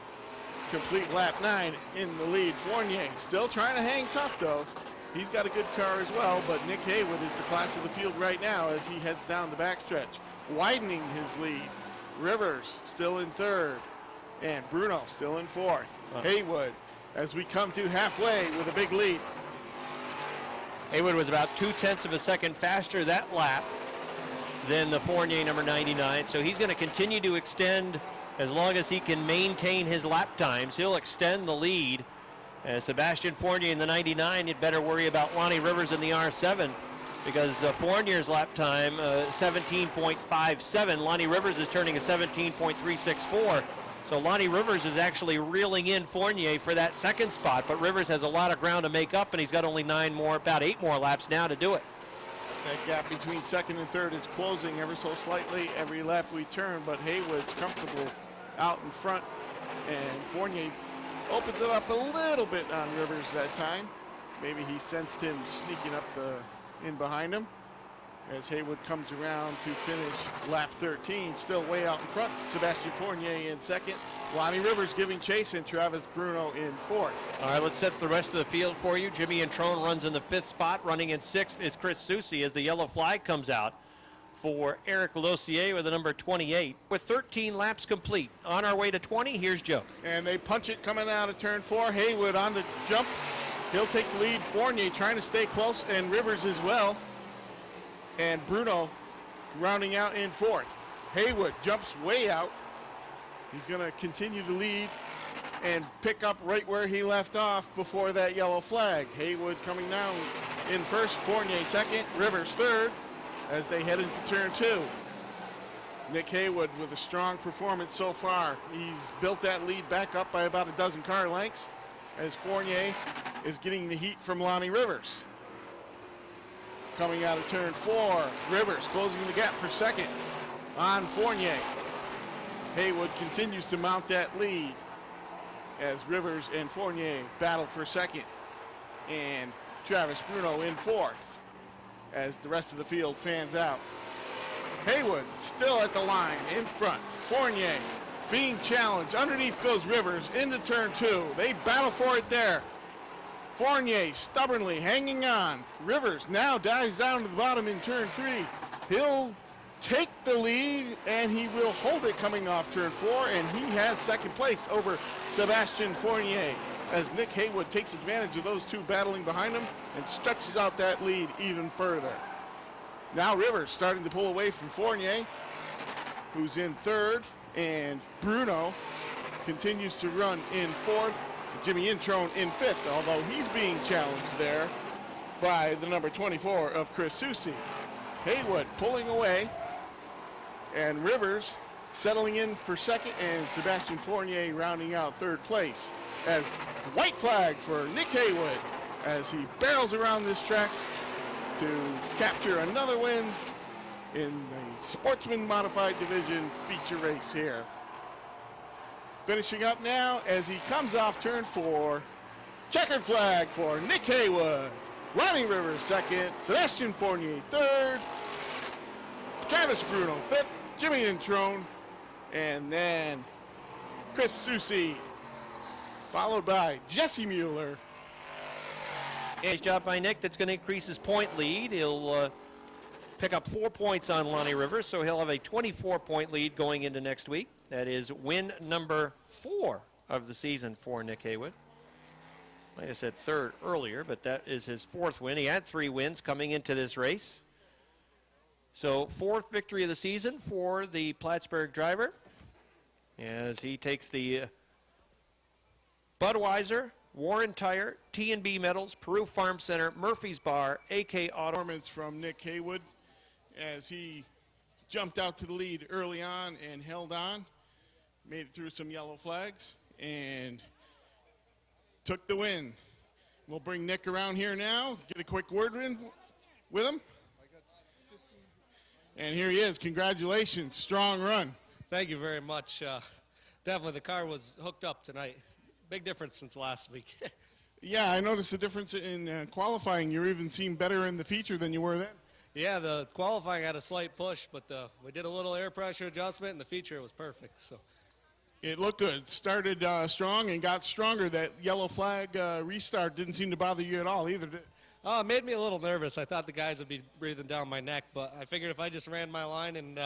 complete lap 9 in the lead. Fournier still trying to hang tough though. He's got a good car as well, but Nick Haywood is the class of the field right now as he heads down the backstretch, widening his lead. Rivers still in 3rd, and Bruno still in 4th. Haywood, as we come to halfway with a big lead. Haywood was about 0.2 of a second faster that lap than the Fournier number 99, so he's going to continue to extend as long as he can maintain his lap times. He'll extend the lead. Sebastian Fournier in the 99, you'd better worry about Lonnie Rivers in the R7 because Fournier's lap time, 17.57. Lonnie Rivers is turning a 17.364. So Lonnie Rivers is actually reeling in Fournier for that 2nd spot, but Rivers has a lot of ground to make up, and he's got only about 8 more laps now to do it. That gap between 2nd and 3rd is closing ever so slightly every lap we turn, but Haywood's comfortable out in front, and Fournier opens it up a little bit on Rivers that time. Maybe he sensed him sneaking up in behind him as Haywood comes around to finish lap 13, still way out in front. Sebastian Fournier in 2nd. Lonnie Rivers giving chase, and Travis Bruno in 4th. All right, let's set the rest of the field for you. Jimmy Introne runs in the 5th spot. Running in 6th is Chris Soucy as the yellow flag comes out for Eric Lossier with the number 28. With 13 laps complete. On our way to 20, here's Joe. And they punch it coming out of turn 4. Haywood on the jump. He'll take the lead. Fournier trying to stay close, and Rivers as well. And Bruno rounding out in 4th. Haywood jumps way out. He's going to continue to lead and pick up right where he left off before that yellow flag. Haywood coming down in 1st, Fournier 2nd, Rivers 3rd as they head into turn 2. Nick Haywood with a strong performance so far. He's built that lead back up by about a dozen car lengths as Fournier is getting the heat from Lonnie Rivers. Coming out of turn 4, Rivers closing the gap for 2nd on Fournier. Haywood continues to mount that lead as Rivers and Fournier battle for 2nd. And Travis Bruno in 4th as the rest of the field fans out. Haywood still at the line in front. Fournier being challenged. Underneath goes Rivers into turn 2. They battle for it there. Fournier stubbornly hanging on. Rivers now dives down to the bottom in turn 3. He'll take the lead, and he will hold it coming off turn 4, and he has 2nd place over Sebastian Fournier as Nick Haywood takes advantage of those two battling behind him and stretches out that lead even further. Now Rivers starting to pull away from Fournier, who's in 3rd, and Bruno continues to run in 4th. Jimmy Introne in 5th, although he's being challenged there by the number 24 of Chris Soucy. Haywood pulling away, and Rivers settling in for 2nd, and Sebastian Fournier rounding out 3rd place. As white flag for Nick Haywood as he barrels around this track to capture another win in the Sportsman Modified Division feature race here. Finishing up now as he comes off turn 4. Checkered flag for Nick Haywood. Lonnie Rivers 2nd, Sebastian Fournier 3rd, Travis Bruno 5th, Jimmy Introne, and then Chris Soucy followed by Jesse Mueller. Nice job by Nick. That's going to increase his point lead. He'll pick up 4 points on Lonnie Rivers, so he'll have a 24-point lead going into next week. That is win number 4 of the season for Nick Haywood. Like I said, 3rd earlier, but that is his 4th win. He had 3 wins coming into this race. So 4th victory of the season for the Plattsburgh driver as he takes the Budweiser, Warren Tire, T&B Metals, Peru Farm Center, Murphy's Bar, AK Auto. Performance from Nick Haywood as he jumped out to the lead early on and held on, made it through some yellow flags, and took the win. We'll bring Nick around here now, get a quick word in with him. And here he is. Congratulations. Strong run. Thank you very much. Definitely the car was hooked up tonight. Big difference since last week. Yeah, I noticed the difference in qualifying. You even seemed better in the feature than you were then. Yeah, the qualifying had a slight push, but we did a little air pressure adjustment, and the feature was perfect. So it looked good. Started strong and got stronger. That yellow flag restart didn't seem to bother you at all either, did it? it made me a little nervous. I thought the guys would be breathing down my neck, but I figured if I just ran my line and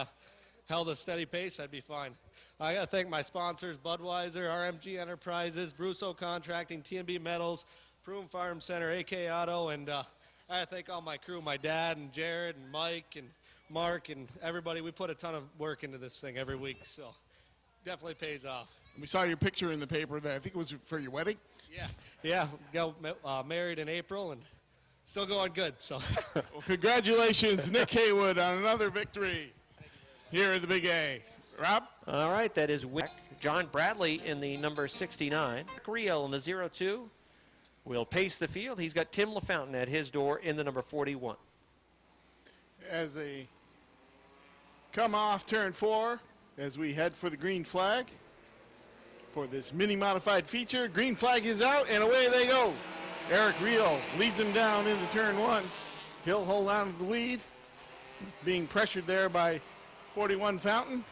held a steady pace, I'd be fine. I got to thank my sponsors, Budweiser, RMG Enterprises, Brusso Contracting, T&B Metals, Prune Farm Center, AK Auto, and I got to thank all my crew, my dad and Jared and Mike and Mark and everybody. We put a ton of work into this thing every week, so definitely pays off. We saw your picture in the paper that I think it was for your wedding. Yeah, got married in April and still going good. So, well, congratulations, Nick Haywood, on another victory here at the Big A. Rob? All right, that is John Bradley in the number 69. Riel in the 02 will pace the field. He's got Tim LaFountain at his door in the number 41. As they come off turn 4, as we head for the green flag for this mini modified feature. Green flag is out, and away they go. Eric Riel leads them down into turn 1. He'll hold on to the lead, being pressured there by 41 Fountain.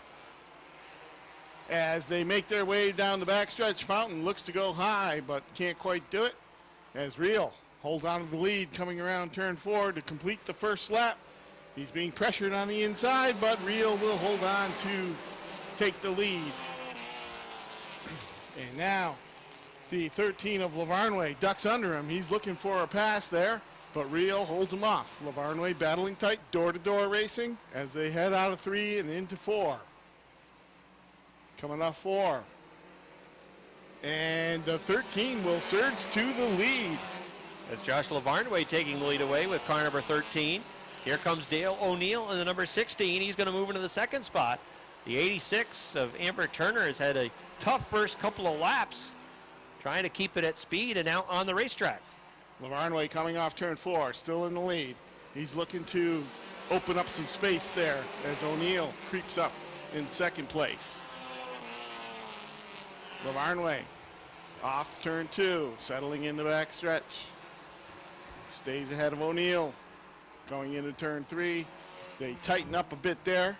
As they make their way down the backstretch, Fountain looks to go high, but can't quite do it. As Riel holds on to the lead coming around turn 4 to complete the first lap. He's being pressured on the inside, but Riel will hold on to take the lead. And now the 13 of Lavarnway ducks under him. He's looking for a pass there, but Riel holds him off. Lavarnway battling tight, door-to-door racing as they head out of 3 and into 4. Coming off 4. And the 13 will surge to the lead. That's Josh Lavarnway taking the lead away with car number 13. Here comes Dale O'Neill in the number 16. He's going to move into the 2nd spot. The 86 of Amber Turner has had a tough first couple of laps, trying to keep it at speed and out on the racetrack. Lavarnway coming off turn 4, still in the lead. He's looking to open up some space there as O'Neill creeps up in 2nd place. Lavarnway off turn 2, settling in the back stretch. Stays ahead of O'Neill. Going into turn 3, they tighten up a bit there,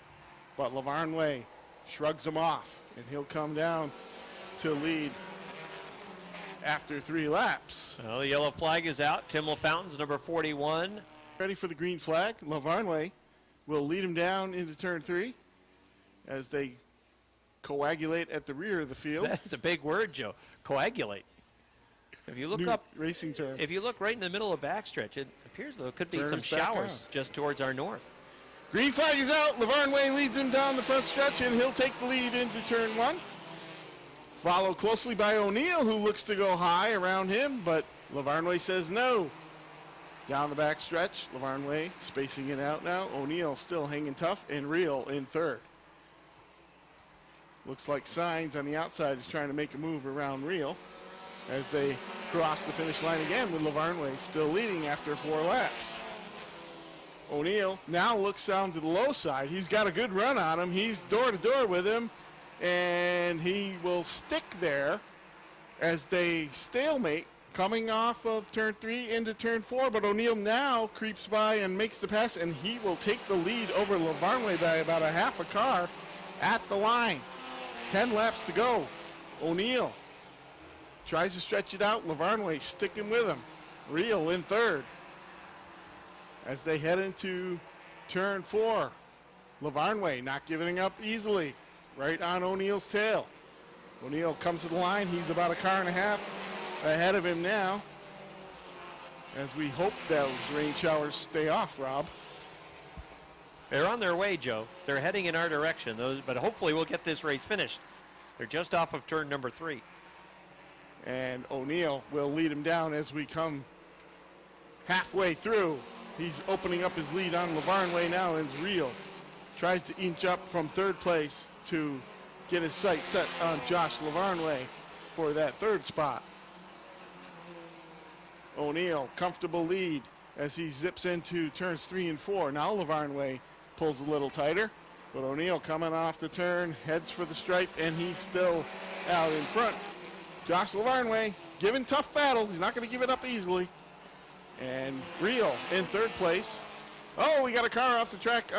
but Lavarnway shrugs him off, and he'll come down to lead after 3 laps. Well, the yellow flag is out. Tim LaFountain's number 41. Ready for the green flag. Lavarnway will lead him down into turn 3 as they coagulate at the rear of the field. That's a big word, Joe. Coagulate. If you look New up, racing term. if you look right in the middle of backstretch, it appears though it could be Turns some back showers just towards our north. Green flag is out. Lavarnway leads him down the front stretch, and he'll take the lead into turn 1. Followed closely by O'Neill, who looks to go high around him, but Lavarnway says no. Down the back stretch, Lavarnway spacing it out now. O'Neill still hanging tough, and Riel in 3rd. Looks like Signs on the outside is trying to make a move around Riel as they cross the finish line again with Lavarnway still leading after 4 laps. O'Neill now looks down to the low side. He's got a good run on him. He's door-to-door with him, and he will stick there as they stalemate coming off of turn 3 into turn 4. But O'Neill now creeps by and makes the pass, and he will take the lead over Lavarnway by about a half a car at the line. 10 laps to go. O'Neill tries to stretch it out. Lavarnway sticking with him. Real in third. As they head into turn 4. Lavarnway not giving up easily. Right on O'Neill's tail. O'Neill comes to the line. He's about a car and a half ahead of him now. As we hope those rain showers stay off, Rob. They're on their way, Joe. They're heading in our direction, but hopefully we'll get this race finished. They're just off of turn number 3. And O'Neill will lead him down as we come halfway through. He's opening up his lead on Lavarnway now, and Real tries to inch up from third place to get his sight set on Josh Lavarnway for that third spot. O'Neill, comfortable lead as he zips into turns 3 and 4. Now Lavarnway pulls a little tighter, but O'Neill coming off the turn, heads for the stripe, and he's still out in front. Josh Lavarnway giving tough battles. He's not going to give it up easily. And Real in third place. Oh, we got a car off the track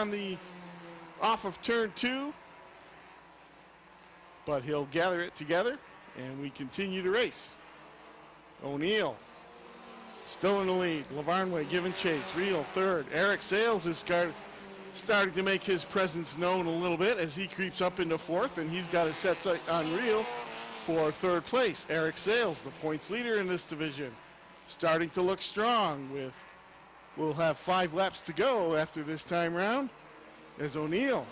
off of turn 2. But he'll gather it together, and we continue to race. O'Neill still in the lead. Lavarnway giving chase. Real third. Eric Sales is starting to make his presence known a little bit as he creeps up into fourth, and he's got a set sight on Real for third place. Eric Sales, the points leader in this division, starting to look strong. We'll have 5 laps to go after this time round as O'Neill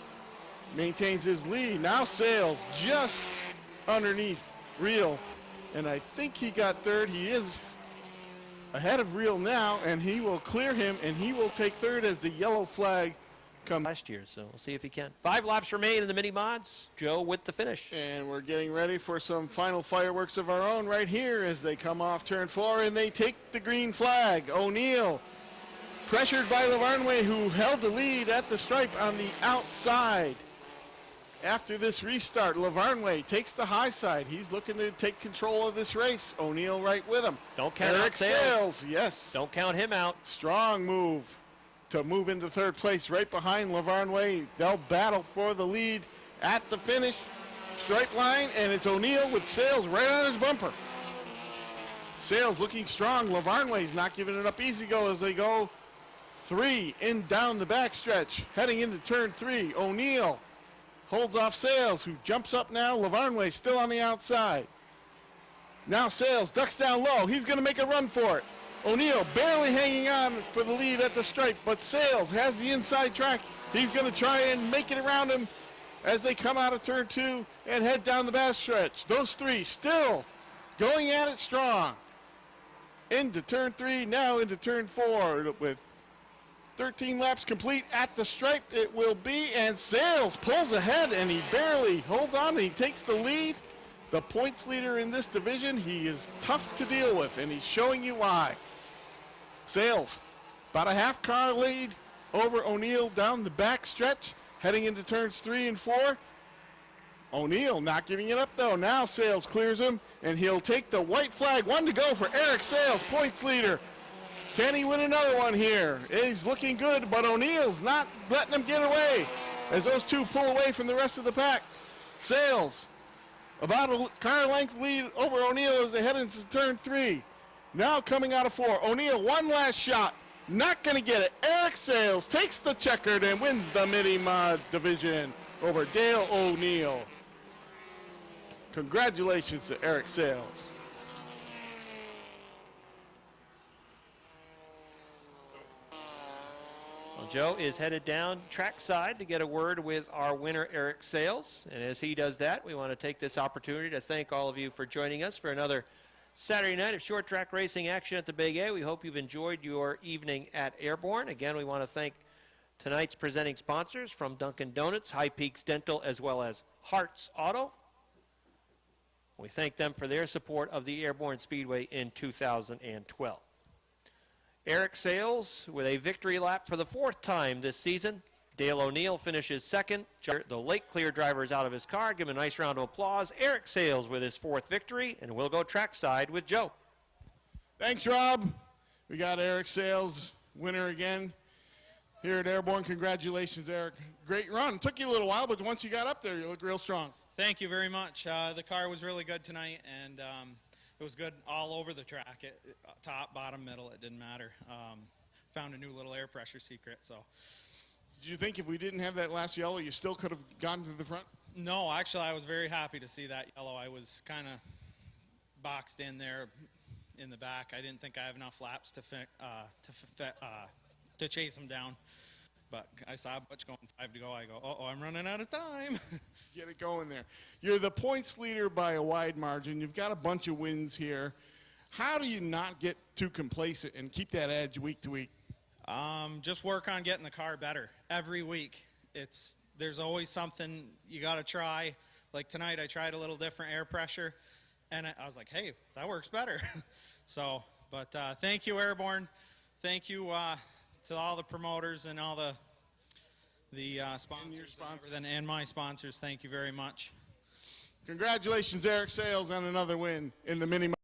maintains his lead. Now Sales just underneath Real, and I think he got third. He is ahead of Real now, and he will clear him, and he will take third as the yellow flag comes. Last year, so we'll see if he can. 5 laps remain in the mini mods. Joe with the finish. And we're getting ready for some final fireworks of our own right here as they come off turn 4 and they take the green flag. O'Neill pressured by Lavarnway, who held the lead at the stripe on the outside. After this restart, Lavarnway takes the high side. He's looking to take control of this race. O'Neill right with him. Don't count Eric out Sales. Yes. Don't count him out. Strong move to move into third place right behind Lavarnway. They'll battle for the lead at the finish stripe line, and it's O'Neill with Sales right on his bumper. Sales looking strong. Lavarnway's not giving it up easy go as they go 3 in down the backstretch. Heading into turn 3, O'Neill holds off Sales, who jumps up now. Lavarnway still on the outside. Now Sales ducks down low. He's going to make a run for it. O'Neill barely hanging on for the lead at the stripe, but Sales has the inside track. He's going to try and make it around him as they come out of turn 2 and head down the backstretch. Those 3 still going at it strong. Into turn 3, now into turn 4 with 13 laps complete at the stripe it will be, and Sales pulls ahead, and he barely holds on. He takes the lead. The points leader in this division. He is tough to deal with, and he's showing you why. Sales, about a half car lead over O'Neill down the back stretch, heading into turns 3 and 4. O'Neill not giving it up, though. Now Sales clears him, and he'll take the white flag. 1 to go for Eric Sales, points leader. Can he win another one here? He's looking good, but O'Neill's not letting him get away as those 2 pull away from the rest of the pack. Sales, about a car length lead over O'Neill as they head into turn 3. Now coming out of 4. O'Neill, one last shot. Not going to get it. Eric Sales takes the checkered and wins the mini-mod division over Dale O'Neill. Congratulations to Eric Sales. Well, Joe is headed down trackside to get a word with our winner, Eric Sales. And as he does that, we want to take this opportunity to thank all of you for joining us for another Saturday night of short track racing action at the Big A. We hope you've enjoyed your evening at Airborne. Again, we want to thank tonight's presenting sponsors from Dunkin' Donuts, High Peaks Dental, as well as Hart's Auto. We thank them for their support of the Airborne Speedway in 2012. Eric Sales with a victory lap for the 4th time this season. Dale O'Neill finishes 2nd. The Lake Clear driver is out of his car. Give him a nice round of applause. Eric Sales with his 4th victory, and we'll go trackside with Joe. Thanks, Rob. We got Eric Sales, winner again here at Airborne. Congratulations, Eric. Great run. Took you a little while, but once you got up there, you look real strong. Thank you very much. The car was really good tonight, and it was good all over the track. Top, bottom, middle, it didn't matter. Found a new little air pressure secret. So. Did you think if we didn't have that last yellow, you still could have gotten to the front? No, actually, I was very happy to see that yellow. I was kind of boxed in there in the back. I didn't think I have enough laps to chase him down. But I saw Butch going 5 to go. I go, uh-oh, I'm running out of time. Get it going there. You're the points leader by a wide margin. You've got a bunch of wins here. How do you not get too complacent and keep that edge week to week? Just work on getting the car better every week. There's always something you got to try. Like tonight, I tried a little different air pressure, and I was like, hey, that works better. So, but thank you, Airborne. Thank you to all the promoters and all the sponsors and my sponsors. Thank you very much. Congratulations, Eric Sales, on another win in the mini.